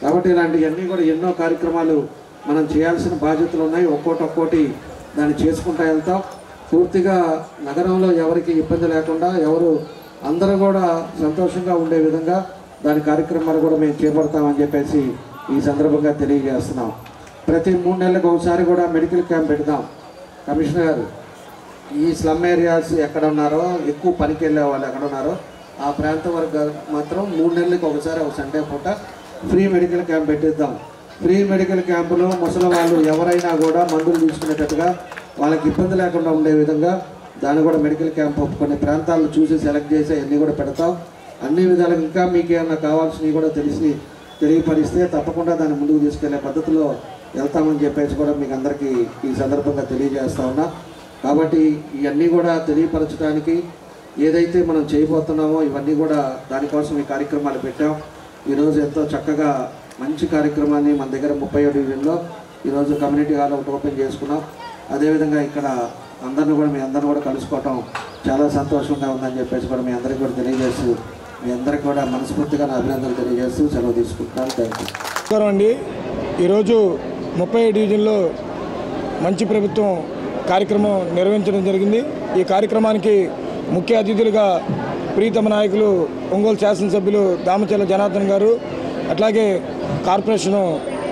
కాబట్టి ఇలాంటివన్నీ కూడా ఎన్నో కార్యక్రమాలు మనం చేయాల్సిన బాధ్యతలు ఉన్నాయి. ఒక్కోటి దాన్ని చేసుకుంటూ వెళ్తాం. పూర్తిగా నగరంలో ఎవరికి ఇబ్బంది లేకుండా అందరూ కూడా సంతోషంగా ఉండే విధంగా దాని కార్యక్రమాలు కూడా మేము చేపడతామని చెప్పేసి ఈ సందర్భంగా తెలియజేస్తున్నాం. ప్రతి 3 నెలలకు ఒకసారి కూడా మెడికల్ క్యాంప్ పెడతాం. కమిషనర్ గారు ఈ స్లమ్ ఏరియాస్ ఎక్కడ ఉన్నారో, ఎక్కువ పనికి వెళ్ళే వాళ్ళు ఎక్కడ ఉన్నారో ఆ ప్రాంతం వరకు మాత్రం 3 నెలలకు ఒకసారి ఒక సండే పూట ఫ్రీ మెడికల్ క్యాంప్ పెట్టిద్దాం. ఫ్రీ మెడికల్ క్యాంపులో ముసలి వాళ్ళు ఎవరైనా కూడా మందులు తీసుకునేటట్టుగా వాళ్ళకి ఇబ్బంది లేకుండా ఉండే విధంగా దాన్ని కూడా మెడికల్ క్యాంప్ కొన్ని ప్రాంతాలను చూసి సెలెక్ట్ చేసి అన్నీ కూడా పెడతాం. అన్ని విధాలుగా ఇంకా మీకు ఏమన్నా కావాల్సినవి కూడా తెలియపరిస్తే తప్పకుండా దాన్ని ముందుకు తీసుకెళ్లే పద్ధతిలో వెళ్తామని చెప్పేసి కూడా మీకు అందరికీ ఈ సందర్భంగా తెలియజేస్తా ఉన్నా. కాబట్టి ఇవన్నీ కూడా తెలియపరచడానికి ఏదైతే మనం చేయబోతున్నామో ఇవన్నీ కూడా దానికోసం ఈ కార్యక్రమాలు పెట్టాం. ఈరోజు ఎంతో చక్కగా మంచి కార్యక్రమాన్ని మన దగ్గర 30వ డివిజన్లో ఈరోజు కమ్యూనిటీ హాల్ ఒకటి ఓపెన్ చేసుకున్నాం. అదేవిధంగా ఇక్కడ అందరిని కూడా మీ అందరిని కూడా కలుసుకోవటం చాలా సంతోషంగా ఉందని చెప్పేసి కూడా మీ అందరికీ కూడా తెలియజేస్తూ మీ అందరికీ కూడా మనస్ఫూర్తిగా నా అభినందనలు తెలియజేస్తూ సెలవు తీసుకుంటున్నాను. Thank you. నమస్కారం అండి. ఈరోజు 30వ డివిజన్లో మంచి ప్రభుత్వం కార్యక్రమం నిర్వహించడం జరిగింది. ఈ కార్యక్రమానికి ముఖ్య అతిథులుగా ప్రీతమ నాయకులు ఒంగోలు శాసనసభ్యులు దామచర్ల జనార్దన్ గారు, అట్లాగే కార్పొరేషను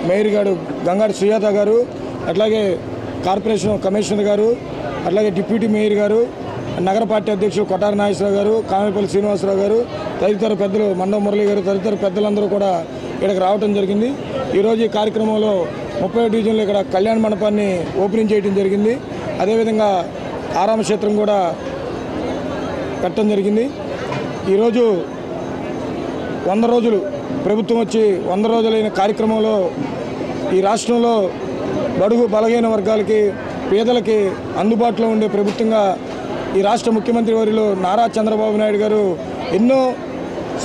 మేయర్ గారు గంగాడి సుజాత గారు, అట్లాగే కార్పొరేషన్ కమిషనర్ గారు, అట్లాగే డిప్యూటీ మేయర్ గారు, నగర పార్టీ అధ్యక్షులు కొట్టారి నాగేశ్వరరావు గారు, కామేపల్లి శ్రీనివాసరావు గారు, తదితర పెద్దలు మండవ మురళి గారు, తదితర పెద్దలందరూ కూడా ఇక్కడికి రావడం జరిగింది. ఈరోజు ఈ కార్యక్రమంలో 30వ డివిజన్లో ఇక్కడ కళ్యాణ మండపాన్ని ఓపెనింగ్ చేయడం జరిగింది. అదేవిధంగా ఆరామ క్షేత్రం కూడా పెట్టడం జరిగింది. ఈరోజు 100 రోజులు ప్రభుత్వం వచ్చి 100 రోజులైన కార్యక్రమంలో ఈ రాష్ట్రంలో బడుగు బలహీన వర్గాలకి, పేదలకి అందుబాటులో ఉండే ప్రభుత్వంగా ఈ రాష్ట్ర ముఖ్యమంత్రి వర్యులు నారా చంద్రబాబు నాయుడు గారు ఎన్నో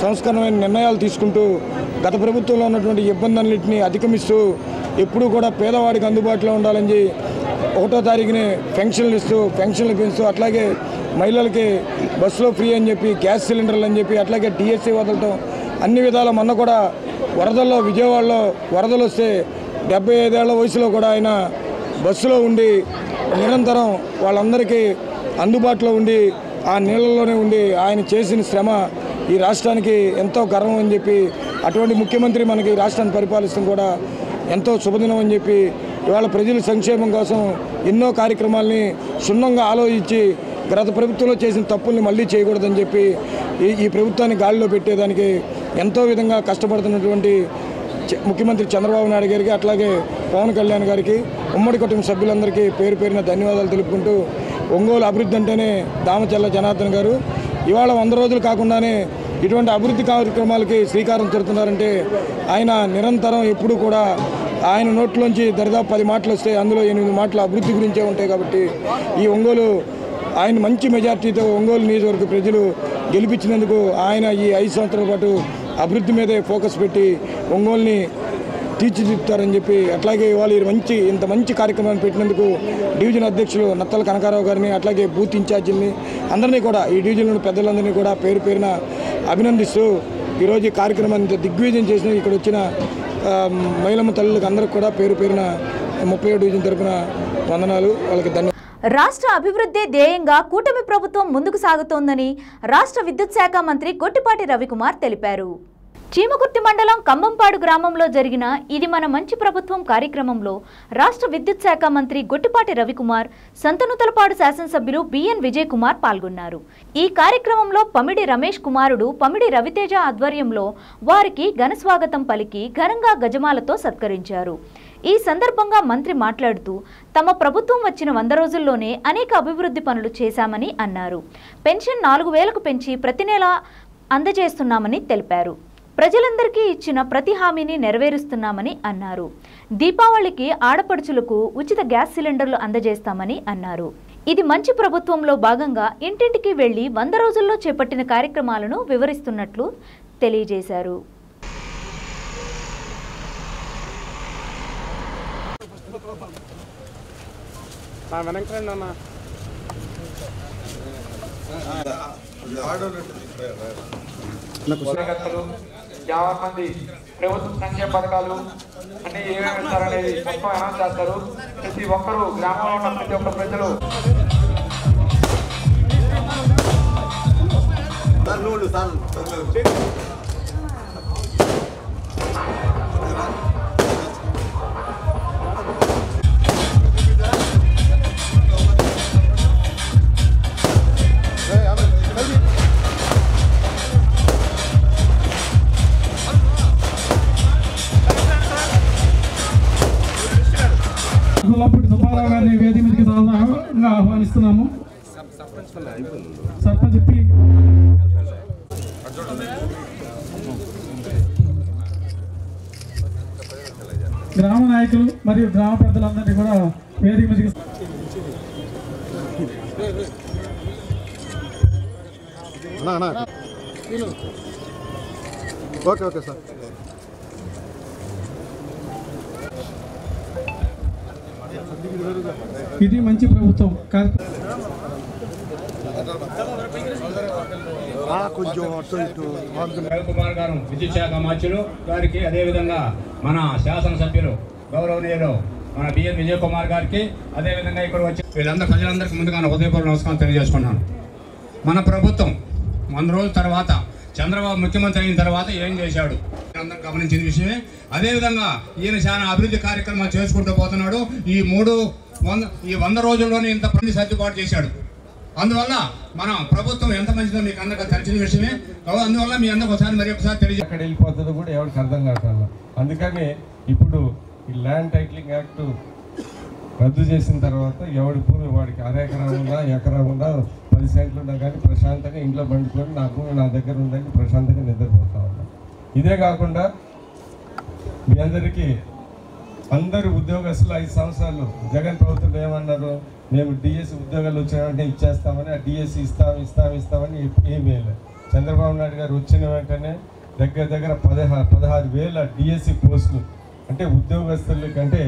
సంస్కరణమైన నిర్ణయాలు తీసుకుంటూ గత ప్రభుత్వంలో ఉన్నటువంటి ఇబ్బందులన్నింటినీ అధిగమిస్తూ ఎప్పుడూ కూడా పేదవాడికి అందుబాటులో ఉండాలని 1వ తారీఖుని పెన్షన్లు పెంచుతూ అట్లాగే మహిళలకి బస్సులో ఫ్రీ అని చెప్పి, గ్యాస్ సిలిండర్లు అని చెప్పి, అట్లాగే టీఎస్సీ వదలటం అన్ని విధాల మొన్న కూడా వరదల్లో విజయవాడలో వరదలు వస్తే 75 ఏళ్ల వయసులో కూడా ఆయన బస్సులో ఉండి నిరంతరం వాళ్ళందరికీ అందుబాటులో ఉండి ఆ నీళ్ళలోనే ఉండి ఆయన చేసిన శ్రమ ఈ రాష్ట్రానికి ఎంతో గర్వం అని చెప్పి, అటువంటి ముఖ్యమంత్రి మనకి రాష్ట్రాన్ని పరిపాలిస్తాం కూడా ఎంతో శుభదినం అని చెప్పి ఇవాళ ప్రజల సంక్షేమం కోసం ఎన్నో కార్యక్రమాలని క్షుణ్ణంగా ఆలోచించి గత ప్రభుత్వంలో చేసిన తప్పుల్ని మళ్ళీ చేయకూడదని చెప్పి ఈ ప్రభుత్వాన్ని గాలిలో పెట్టేదానికి ఎంతో విధంగా కష్టపడుతున్నటువంటి ముఖ్యమంత్రి చంద్రబాబు నాయుడు గారికి, అట్లాగే పవన్ కళ్యాణ్ గారికి, ఉమ్మడి కుటుంబ సభ్యులందరికీ పేరు పేరున ధన్యవాదాలు తెలుపుకుంటూ ఒంగోలు అభివృద్ధి అంటేనే దామచర్ల జనార్దన్ గారు ఇవాళ 100 రోజులు కాకుండానే ఇటువంటి అభివృద్ధి కార్యక్రమాలకి శ్రీకారం చుడుతున్నారంటే ఆయన నిరంతరం ఎప్పుడూ కూడా ఆయన నోట్లోంచి దరిదాపు 10 మాటలు వస్తే అందులో 8 మాటలు అభివృద్ధి గురించే ఉంటాయి. కాబట్టి ఈ ఒంగోలు ఆయన మంచి మెజార్టీతో ఒంగోలు నియోజకవర్గ ప్రజలు గెలిపించినందుకు ఆయన ఈ 5 సంవత్సరాల పాటు అభివృద్ధి మీదే ఫోకస్ పెట్టి ఒంగోలుని తీర్చిదిద్దుతారని చెప్పి, అట్లాగే ఇవాళ ఇంత మంచి కార్యక్రమాన్ని పెట్టినందుకు డివిజన్ అధ్యక్షులు నత్తల కనకారావు గారిని, అట్లాగే బూత్ ఇన్ఛార్జీలని అందరినీ కూడా ఈ డివిజన్లోని పెద్దలందరినీ కూడా పేరు పేరున అభినందిస్తూ ఈరోజు ఈ కార్యక్రమాన్ని దిగ్విజయం చేసిన ఇక్కడ వచ్చిన మహిళమ్మ తల్లులకు అందరికి కూడా పేరు పేరున 30వ డివిజన్ తరఫున వందనాలు, వాళ్ళకి ధన్యవాదాలు. రాష్ట్ర అభివృద్ధి ధ్యేయంగా కూటమి ప్రభుత్వం ముందుకు సాగుతోందని రాష్ట్ర విద్యుత్ శాఖ మంత్రి గొట్టిపాటి రవికుమార్ తెలిపారు. చీమకుర్తి మండలం కంబంపాడు గ్రామంలో జరిగిన ఇది మన మంచి ప్రభుత్వం కార్యక్రమంలో రాష్ట్ర విద్యుత్ శాఖ మంత్రి గొట్టిపాటి రవికుమార్, సంతనూతలపాడు శాసనసభ్యులు బిఎన్ విజయ్ కుమార్ పాల్గొన్నారు. ఈ కార్యక్రమంలో పమిడి రమేష్ కుమారుడు పమిడి రవితేజ ఆధ్వర్యంలో వారికి ఘనస్వాగతం పలికి ఘనంగా గజమాలతో సత్కరించారు. ఈ సందర్భంగా మంత్రి మాట్లాడుతూ తమ ప్రభుత్వం వచ్చిన 100 రోజుల్లోనే అనేక అభివృద్ధి పనులు చేశామని అన్నారు. పెన్షన్ 4000కు పెంచి ప్రతి నెల అందజేస్తున్నామని తెలిపారు. ప్రజలందరికీ ఇచ్చిన ప్రతి హామీని నెరవేరుస్తున్నామని అన్నారు. దీపావళికి ఆడపడుచులకు ఉచిత గ్యాస్ సిలిండర్లు అందజేస్తామని అన్నారు. ఇది మంచి ప్రభుత్వంలో భాగంగా ఇంటింటికి వెళ్లి 100 రోజుల్లో చేపట్టిన కార్యక్రమాలను వివరిస్తున్నట్లు తెలియజేశారు. యాభై మంది ప్రభుత్వ సంక్షేమ పథకాలు అన్ని ఏమేమి ఇస్తారనేది మొత్తం అనౌన్స్ చేస్తారు. ప్రతి ఒక్కరూ గ్రామంలో ఉన్న ప్రతి ఒక్క ప్రజలు పుల్లపూడి సుబ్బారావు గారిని వేదిక మీదకి ఆహ్వానిస్తున్నాము. సర్పంచ్ చెప్పి గ్రామ నాయకులు మరియు గ్రామ పెద్దలందరినీ కూడా వేదిక మీదకి ఓకే సార్. ఇది మంచి ప్రభుత్వం. కుమార్ గారు విద్యుత్ శాఖ మంత్రులు గారికి, అదేవిధంగా మన శాసనసభ్యులు గౌరవనీయులు మన బిఎన్ విజయ్ కుమార్ గారికి, అదేవిధంగా ఇక్కడ వచ్చి వీళ్ళందరూ ప్రజలందరికీ ముందుగా హృదయపూర్వక నమస్కారం తెలియజేసుకున్నాను. మన ప్రభుత్వం 100 రోజుల తర్వాత చంద్రబాబు ముఖ్యమంత్రి అయిన తర్వాత ఏం చేశాడు అందరూ గమనించిన విషయమే. అదేవిధంగా ఈయన చాలా అభివృద్ధి కార్యక్రమాలు చేసుకుంటూ పోతున్నాడు. ఈ 100 రోజుల్లోనే ఇంత పని సర్దుబాటు చేశాడు. అందువల్ల మన ప్రభుత్వం ఎంత మంచిదో మీకు అందరికీ తెలిసిన విషయమే. అందువల్ల మీ అందరికి ఒకసారి మరి ఒకసారి తెలియజే ఎక్కడ వెళ్ళిపోతుందో కూడా ఎవరికి అర్థం కావట్లేదు. అందుకని ఇప్పుడు ఈ ల్యాండ్ టైటిలింగ్ యాక్ట్ రద్దు చేసిన తర్వాత ఎవడి భూమి వాడికి అరెకరం ఉన్నా ఎకరం ఉన్నా 10 సెంట్లు ఉన్నా కానీ ప్రశాంతంగా ఇంట్లో పండుకొని నా భూమి నా దగ్గర ఉందని ప్రశాంతంగా నిద్రపోతా ఉన్నాం. ఇదే కాకుండా మీ అందరికీ అందరు ఉద్యోగస్తులు 5 సంవత్సరాలు జగన్ ప్రభుత్వం ఏమన్నారు, మేము డిఎస్సి ఉద్యోగాలు వచ్చిన ఇచ్చేస్తామని, ఆ డిఎస్సి ఇస్తామని ఏమీ లేదు. చంద్రబాబు నాయుడు గారు వచ్చిన వెంటనే దగ్గర 16,000 డిఎస్సి పోస్టులు అంటే ఉద్యోగస్తులకి అంటే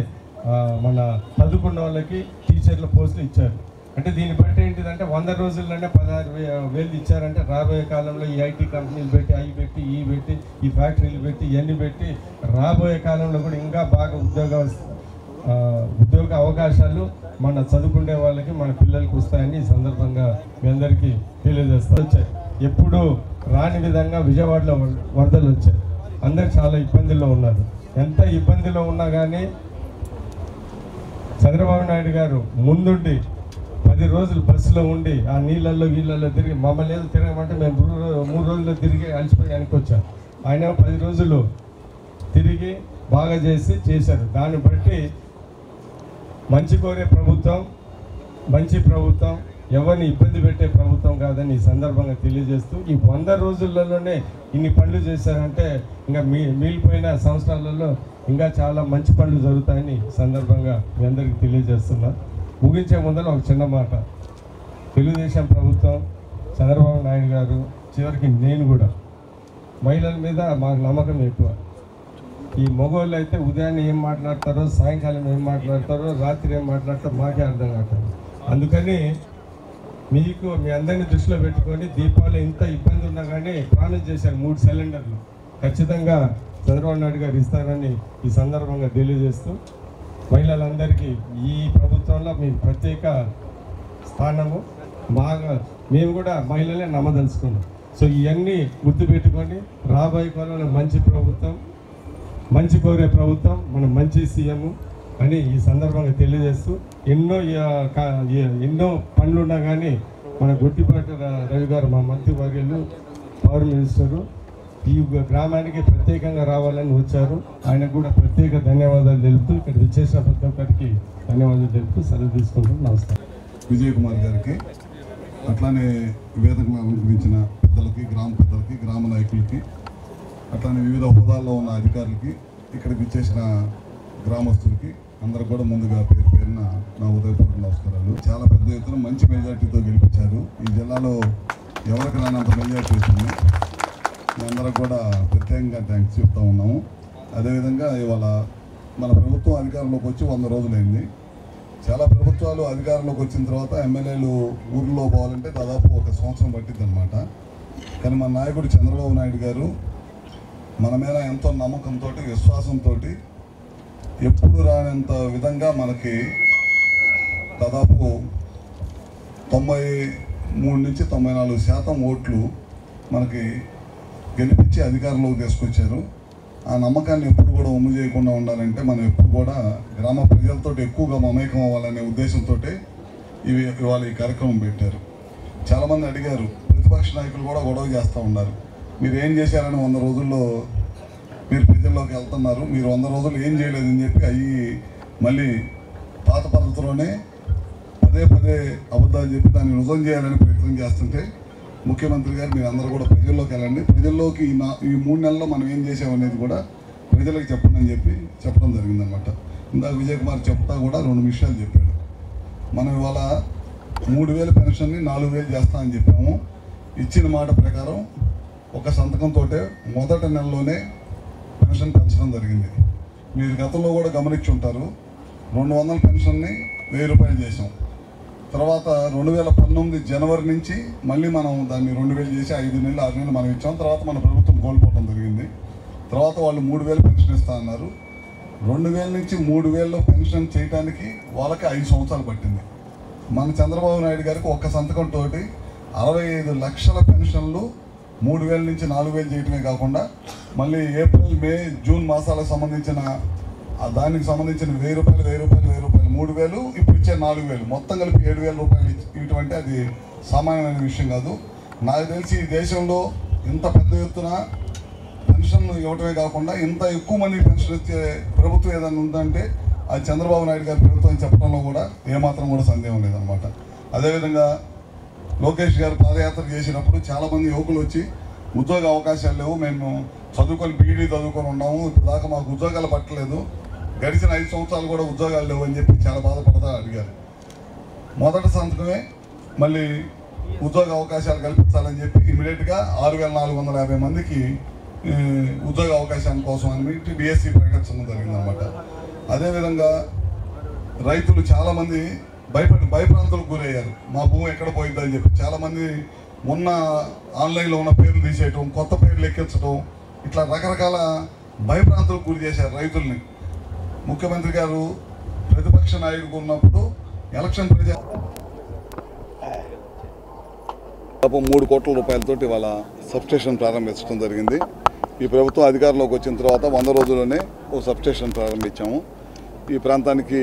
మన చదువుకున్న వాళ్ళకి టీచర్ల పోస్టులు ఇచ్చారు. అంటే దీన్ని బట్టి ఏంటిదంటే 100 రోజుల్లోనే 16,000 ఇచ్చారంటే రాబోయే కాలంలో ఈ ఐటీ కంపెనీలు పెట్టి అవి పెట్టి ఈ పెట్టి ఈ ఫ్యాక్టరీలు పెట్టి ఇవన్నీ పెట్టి రాబోయే కాలంలో కూడా ఇంకా బాగా ఉద్యోగ అవకాశాలు మన చదువుకునే వాళ్ళకి మన పిల్లలకి వస్తాయని ఈ సందర్భంగా మీ అందరికీ తెలియజేస్తా. వచ్చాయి ఎప్పుడు రాని విధంగా విజయవాడలో వరదలు వచ్చాయి. అందరు చాలా ఇబ్బందుల్లో ఉన్నారు. ఎంత ఇబ్బందిలో ఉన్నా కానీ చంద్రబాబు నాయుడు గారు ముందుండి 10 రోజులు బస్సులో ఉండి ఆ నీళ్ళల్లో తిరిగి మమ్మల్ని ఏదో తిరగమంటే మేము 3 రోజుల్లో తిరిగి అలసిపోయి వెనకొచ్చాం. ఆయన 10 రోజులు తిరిగి బాగా చేశారు. దాన్ని బట్టి మంచి కోరే ప్రభుత్వం, మంచి ప్రభుత్వం, ఎవరిని ఇబ్బంది పెట్టే ప్రభుత్వం కాదని ఈ సందర్భంగా తెలియజేస్తూ ఈ 100 రోజులలోనే ఇన్ని పనులు చేశారంటే ఇంకా మిగిలిపోయిన సంవత్సరాలలో ఇంకా చాలా మంచి పనులు జరుగుతాయని సందర్భంగా మీ అందరికీ తెలియజేస్తున్నా. ముగించే ముందర ఒక చిన్న మాట. తెలుగుదేశం ప్రభుత్వం, చంద్రబాబు నాయుడు గారు, చివరికి నేను కూడా మహిళల మీద మాకు నమ్మకం ఎక్కువ. ఈ మగవాళ్ళు అయితే ఉదయాన్నే ఏం మాట్లాడతారో, సాయంకాలం ఏం మాట్లాడతారో, రాత్రి ఏం మాట్లాడతారో మాకే అర్థం కావట్లేదు. అందుకని మీకు మీ అందరినీ దృష్టిలో పెట్టుకొని దీపావళి ఇంత ఇబ్బంది ఉన్నా కానీ ప్రామిస్ చేశారు 3 సిలిండర్లు ఖచ్చితంగా చంద్రబాబు నాయుడు గారు ఇస్తారని ఈ సందర్భంగా తెలియజేస్తూ మహిళలందరికీ ఈ ప్రభుత్వంలో మీ ప్రత్యేక స్థానము బాగా మేము కూడా మహిళలే నమ్మదలుచుకున్నాం. సో ఇవన్నీ గుర్తుపెట్టుకొని రాబోయే కాలంలో మంచి ప్రభుత్వం, మంచి కోరే ప్రభుత్వం, మన మంచి సీఎం అని ఈ సందర్భంగా తెలియజేస్తూ ఎన్నో పనులున్నా కానీ మన గుట్టిపాటి రవి గారు మా మంత్రివర్యులు పవర్ మినిస్టరు ఈ గ్రామానికి ప్రత్యేకంగా రావాలని వచ్చారు. ఆయనకు కూడా ప్రత్యేక ధన్యవాదాలు తెలుపుతూ ఇక్కడ విచ్చేసిన ప్రతి ఒక్కరికి ధన్యవాదాలు తెలుపుతూ సెలవు తీసుకుంటాం. నమస్కారం. విజయ్ కుమార్ గారికి, అట్లానే వేదిక అలంకరించిన పెద్దలకి, గ్రామ పెద్దలకి, గ్రామ నాయకులకి, అట్లానే వివిధ హోదాల్లో ఉన్న అధికారులకి, ఇక్కడికి విచ్చేసిన గ్రామస్తులకి అందరికి కూడా ముందుగా పేరున నా ఉదయపూర్వక నమస్కారాలు. చాలా పెద్ద ఎత్తున మంచి మెజార్టీతో గెలిపించారు. ఈ జిల్లాలో ఎవరికి రానంత మెజార్టీ వచ్చింది. అందరికి కూడా ప్రత్యేకంగా థ్యాంక్స్ చెప్తా ఉన్నాము. అదేవిధంగా ఇవాళ మన ప్రభుత్వం అధికారంలోకి వచ్చి 100 రోజులైంది. చాలా ప్రభుత్వాలు అధికారంలోకి వచ్చిన తర్వాత ఎమ్మెల్యేలు ఊర్లో పోవాలంటే దాదాపు 1 సంవత్సరం పట్టిద్ది అనమాట. కానీ మన నాయకుడు చంద్రబాబు నాయుడు గారు మన మీద ఎంతో నమ్మకంతో, విశ్వాసంతో ఎప్పుడు రానంత విధంగా మనకి దాదాపు 93 నుంచి 94% ఓట్లు మనకి గెలిపించి అధికారంలోకి తీసుకొచ్చారు. ఆ నమ్మకాన్ని ఎప్పుడు కూడా ఒమ్ము చేయకుండా ఉండాలంటే మనం ఎప్పుడు కూడా గ్రామ ప్రజలతో ఎక్కువగా మమేకం అవ్వాలనే ఉద్దేశంతో ఇవాళ ఈ కార్యక్రమం పెట్టారు. చాలామంది అడిగారు, ప్రతిపక్ష నాయకులు కూడా గొడవ చేస్తూ ఉన్నారు. మీరు ఏం చేశారని 100 రోజుల్లో మీరు ప్రజల్లోకి వెళ్తున్నారు, మీరు 100 రోజులు ఏం చేయలేదని చెప్పి అవి మళ్ళీ పాత పద్ధతిలోనే పదే పదే అబద్ధాలు చెప్పి దాన్ని నిజం చేయాలని ప్రయత్నం చేస్తుంటే ముఖ్యమంత్రి గారు మీరు అందరూ కూడా ప్రజల్లోకి వెళ్ళండి, ప్రజల్లోకి ఈ 3 నెలల్లో మనం ఏం చేసామనేది కూడా ప్రజలకు చెప్పండి అని చెప్పి చెప్పడం జరిగిందనమాట. ఇందాక విజయ్ కుమార్ చెప్తా కూడా 2 విషయాలు చెప్పాడు. మనం ఇవాళ 3000 పెన్షన్ని 4000 చేస్తామని చెప్పాము. ఇచ్చిన మాట ప్రకారం ఒక సంతకంతో మొదటి నెలలోనే పెన్షన్ పెంచడం జరిగింది. మీరు గతంలో కూడా గమనించి ఉంటారు, 200 పెన్షన్ని 1000 రూపాయలు చేసాం. తర్వాత 2019 జనవరి నుంచి మళ్ళీ మనం దాన్ని 2000 చేసి 5 నెలలు 6 నెలలు మనం ఇచ్చాం. తర్వాత మన ప్రభుత్వం కోల్పోవడం జరిగింది. తర్వాత వాళ్ళు 3000 పెన్షన్ ఇస్తా అన్నారు. 2000 నుంచి 3000 పెన్షన్ చేయడానికి వాళ్ళకి 5 సంవత్సరాలు పట్టింది. మన చంద్రబాబు నాయుడు గారికి ఒక్క సంతకంతో 65 లక్షల పెన్షన్లు 3000 నుంచి 4000 చేయటమే కాకుండా మళ్ళీ ఏప్రిల్, మే, జూన్ మాసాలకు సంబంధించిన దానికి సంబంధించిన 1000 రూపాయలు 3000, ఇప్పుడు ఇచ్చే 4000, మొత్తం కలిపి 7000 రూపాయలు ఇటువంటి అది సామాన్యమైన విషయం కాదు. నాకు తెలిసి ఈ దేశంలో ఇంత పెద్ద ఎత్తున పెన్షన్ ఇవ్వటమే కాకుండా ఇంత ఎక్కువ మందికి పెన్షన్ ఇచ్చే ప్రభుత్వం ఏదైనా ఉందంటే అది చంద్రబాబు నాయుడు గారి ప్రభుత్వం చెప్పడంలో కూడా ఏమాత్రం కూడా సందేహం లేదనమాట. అదేవిధంగా లోకేష్ గారు పాదయాత్ర చేసినప్పుడు చాలామంది యువకులు వచ్చి ఉద్యోగ అవకాశాలు లేవు, మేము చదువుకొని బీఈడీ చదువుకొని ఉన్నాము, ఇప్పుడు దాకా మాకు ఉద్యోగాలు పట్టలేదు, గడిచిన 5 సంవత్సరాలు కూడా ఉద్యోగాలు లేవు అని చెప్పి చాలా బాధపడతా అడిగారు. మొదటి సంతకమే మళ్ళీ ఉద్యోగ అవకాశాలు కల్పించాలని చెప్పి ఇమీడియట్గా 6450 మందికి ఉద్యోగ అవకాశాల కోసం అని డిఎస్సి ప్రకటించడం జరిగిందనమాట. అదేవిధంగా రైతులు చాలామంది భయప్రాంతాలకు గురయ్యారు, మా భూమి ఎక్కడ పోయిందని చెప్పి. చాలామంది మొన్న ఆన్లైన్లో ఉన్న పేర్లు తీసేయటం, కొత్త పేర్లు ఎక్కించడం, ఇట్లా రకరకాల భయప్రాంతాలకు గురి చేశారు రైతుల్ని. ముఖ్యమంత్రి గారు ప్రతిపక్ష నాయకుడు ఉన్నప్పుడు ఎలక్షన్ 3 కోట్ల రూపాయలతోటి ఇవాళ సబ్స్టేషన్ ప్రారంభించడం జరిగింది. ఈ ప్రభుత్వం అధికారంలోకి వచ్చిన తర్వాత 100 రోజుల్లోనే ఓ సబ్స్టేషన్ ప్రారంభించాము. ఈ ప్రాంతానికి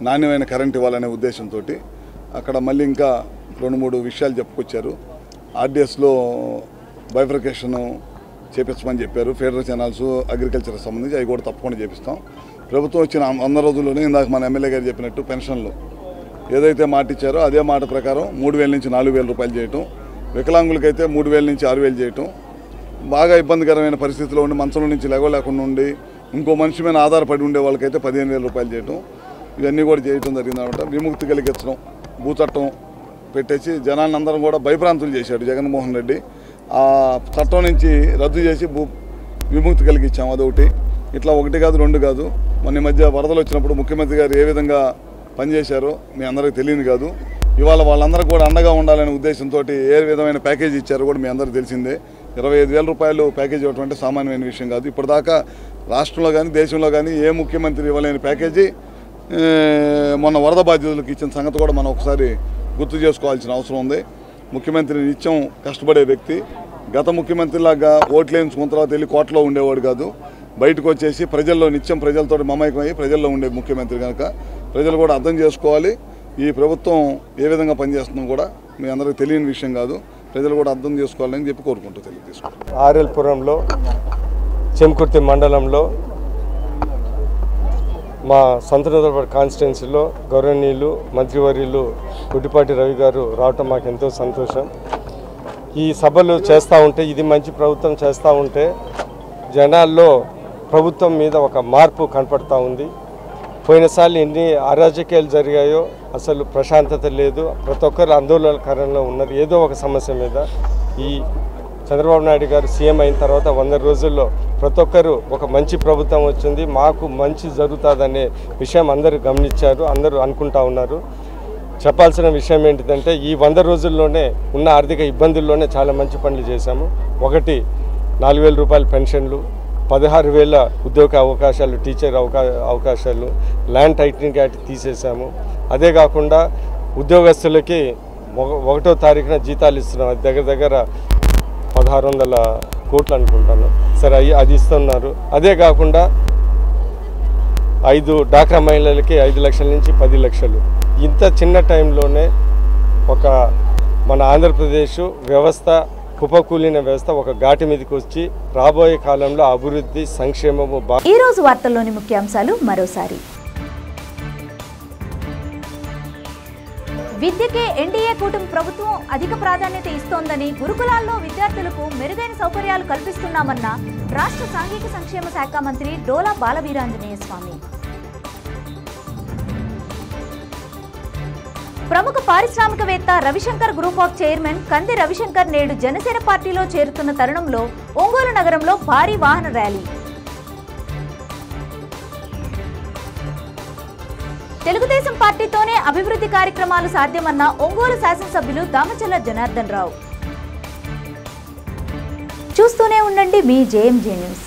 నాణ్యమైన కరెంట్ ఇవ్వాలనే ఉద్దేశంతో అక్కడ మళ్ళీ ఇంకా 2-3 విషయాలు చెప్పుకొచ్చారు. ఆర్డిఎస్లో బైఫర్కేషన్ చేపించమని చెప్పారు. ఫెడరల్ ఛానల్స్ అగ్రికల్చర్కి సంబంధించి అవి కూడా తప్పకుండా చేపిస్తాం. ప్రభుత్వం వచ్చిన 100 రోజుల్లోనే ఇందాక మన ఎమ్మెల్యే గారు చెప్పినట్టు పెన్షన్లు ఏదైతే మాట ఇచ్చారో అదే మాట ప్రకారం 3000 నుంచి 4000 రూపాయలు చేయటం, వికలాంగులకైతే 3000 నుంచి 6000 చేయటం, బాగా ఇబ్బందికరమైన పరిస్థితిలో ఉండి మంచంలో నుంచి లేకుండా ఉండి ఇంకో మనిషి మీద ఆధారపడి ఉండే వాళ్ళకైతే 15,000 రూపాయలు చేయటం, ఇవన్నీ కూడా చేయటం జరిగిందన్నమాట. విముక్తి కలిగించడం, భూచట్టం పెట్టేసి జనాన్ని అందరం కూడా భయభ్రాంతులు చేశాడు జగన్మోహన్ రెడ్డి. ఆ చట్టం నుంచి రద్దు చేసి విముక్తి కలిగించాము. అదొకటి. ఇట్లా 1 కాదు 2 కాదు. మొన్న మధ్య వరదలు వచ్చినప్పుడు ముఖ్యమంత్రి గారు ఏ విధంగా పనిచేశారో మీ అందరికీ తెలియదు కాదు. ఇవాళ వాళ్ళందరికీ కూడా అండగా ఉండాలనే ఉద్దేశంతో ఏ విధమైన ప్యాకేజీ ఇచ్చారో కూడా మీ అందరికీ తెలిసిందే. 25,000 రూపాయలు ప్యాకేజీ ఇవ్వటం అంటే సామాన్యమైన విషయం కాదు. ఇప్పటిదాకా రాష్ట్రంలో కానీ దేశంలో కానీ ఏ ముఖ్యమంత్రి ఇవ్వలేని ప్యాకేజీ మొన్న వరద బాధితులకు ఇచ్చిన సంగతి కూడా మనం ఒకసారి గుర్తు చేసుకోవాల్సిన అవసరం ఉంది. ముఖ్యమంత్రి నిత్యం కష్టపడే వ్యక్తి. గత ముఖ్యమంత్రిలాగా ఓట్లు వేయించుకున్న తర్వాత వెళ్ళి కోటలో ఉండేవాడు కాదు. బయటకు వచ్చేసి ప్రజల్లో నిత్యం ప్రజలతో మమేకమయ్యి ప్రజల్లో ఉండే ముఖ్యమంత్రి కనుక ప్రజలు కూడా అర్థం చేసుకోవాలి. ఈ ప్రభుత్వం ఏ విధంగా పనిచేస్తుందో కూడా మీ అందరికీ తెలియని విషయం కాదు. ప్రజలు కూడా అర్థం చేసుకోవాలని చెప్పి కోరుకుంటూ తెలియజేసుకుంటాం. ఆర్ఎల్పురంలో చెంకుర్తి మండలంలో మా సంతనోదరపేట కాన్స్టిట్యున్సీలో గౌరవనీయులు మంత్రివర్యులు గుడ్డిపాటి రవి గారు రావటం మాకు ఎంతో సంతోషం. ఈ సభలు చేస్తూ ఉంటే, ఇది మంచి ప్రభుత్వం చేస్తూ ఉంటే జనాల్లో ప్రభుత్వం మీద ఒక మార్పు కనపడతా ఉంది. పోయినసార్లు ఎన్ని అరాజకీయాలు జరిగాయో, అసలు ప్రశాంతత లేదు, ప్రతి ఒక్కరు ఆందోళనకరంలో ఉన్నారు ఏదో ఒక సమస్య మీద. ఈ చంద్రబాబు నాయుడు గారు సీఎం అయిన తర్వాత 100 రోజుల్లో ప్రతి ఒక్కరు ఒక మంచి ప్రభుత్వం వచ్చింది, మాకు మంచి జరుగుతుందనే విషయం అందరూ గమనించారు, అందరూ అనుకుంటా ఉన్నారు. చెప్పాల్సిన విషయం ఏంటిదంటే, ఈ 100 రోజుల్లోనే ఉన్న ఆర్థిక ఇబ్బందుల్లోనే చాలా మంచి పనులు చేశాము. ఒకటి 4,000 రూపాయల పెన్షన్లు, 16,000 ఉద్యోగ అవకాశాలు, టీచర్ అవకాశాలు, ల్యాండ్ టైటిలింగ్ యాక్ట్ తీసేసాము. అదే కాకుండా ఉద్యోగస్తులకి 1వ తారీఖున జీతాలు ఇస్తున్నాం. అది దగ్గర 1,600 కోట్లు అనుకుంటాను. సరే, అది ఇస్తున్నారు. అదే కాకుండా 5 డాక్రా మహిళలకి 5 లక్షల నుంచి 10 లక్షలు. ఇంత చిన్న టైంలోనే ఒక మన ఆంధ్రప్రదేశ్ వ్యవస్థ, కుప్పకూలిన వ్యవస్థ ఒక ఘాటి మీదకి వచ్చి రాబోయే కాలంలో అభివృద్ధి, సంక్షేమము. ఈ రోజు వార్తల్లోని ముఖ్యాంశాలు మరోసారి. విద్యకే ఎన్డీఏ కూటమి ప్రభుత్వం అధిక ప్రాధాన్యత ఇస్తోందని, గురుకులాల్లో విద్యార్థులకు మెరుగైన సౌకర్యాలు కల్పిస్తున్నామన్న రాష్ట్ర సాంఘిక సంక్షేమ శాఖ మంత్రి డోలా బాలవీరాంజనేయ స్వామి. ప్రముఖ పారిశ్రామికవేత్త రవిశంకర్ గ్రూప్ ఆఫ్ చైర్మన్ కంది రవిశంకర్ నేడు జనసేన పార్టీలో చేరుతున్న తరుణంలో ఒంగోలు నగరంలో భారీ వాహన ర్యాలీ. తెలుగుదేశం పార్టీతోనే అభివృద్ధి కార్యక్రమాలు సాధ్యమన్న ఒంగోలు శాసనసభ్యులు దామచల్ల జనార్దన్ రావు. చూస్తూనే ఉండండి మీ జేఎంజే న్యూస్.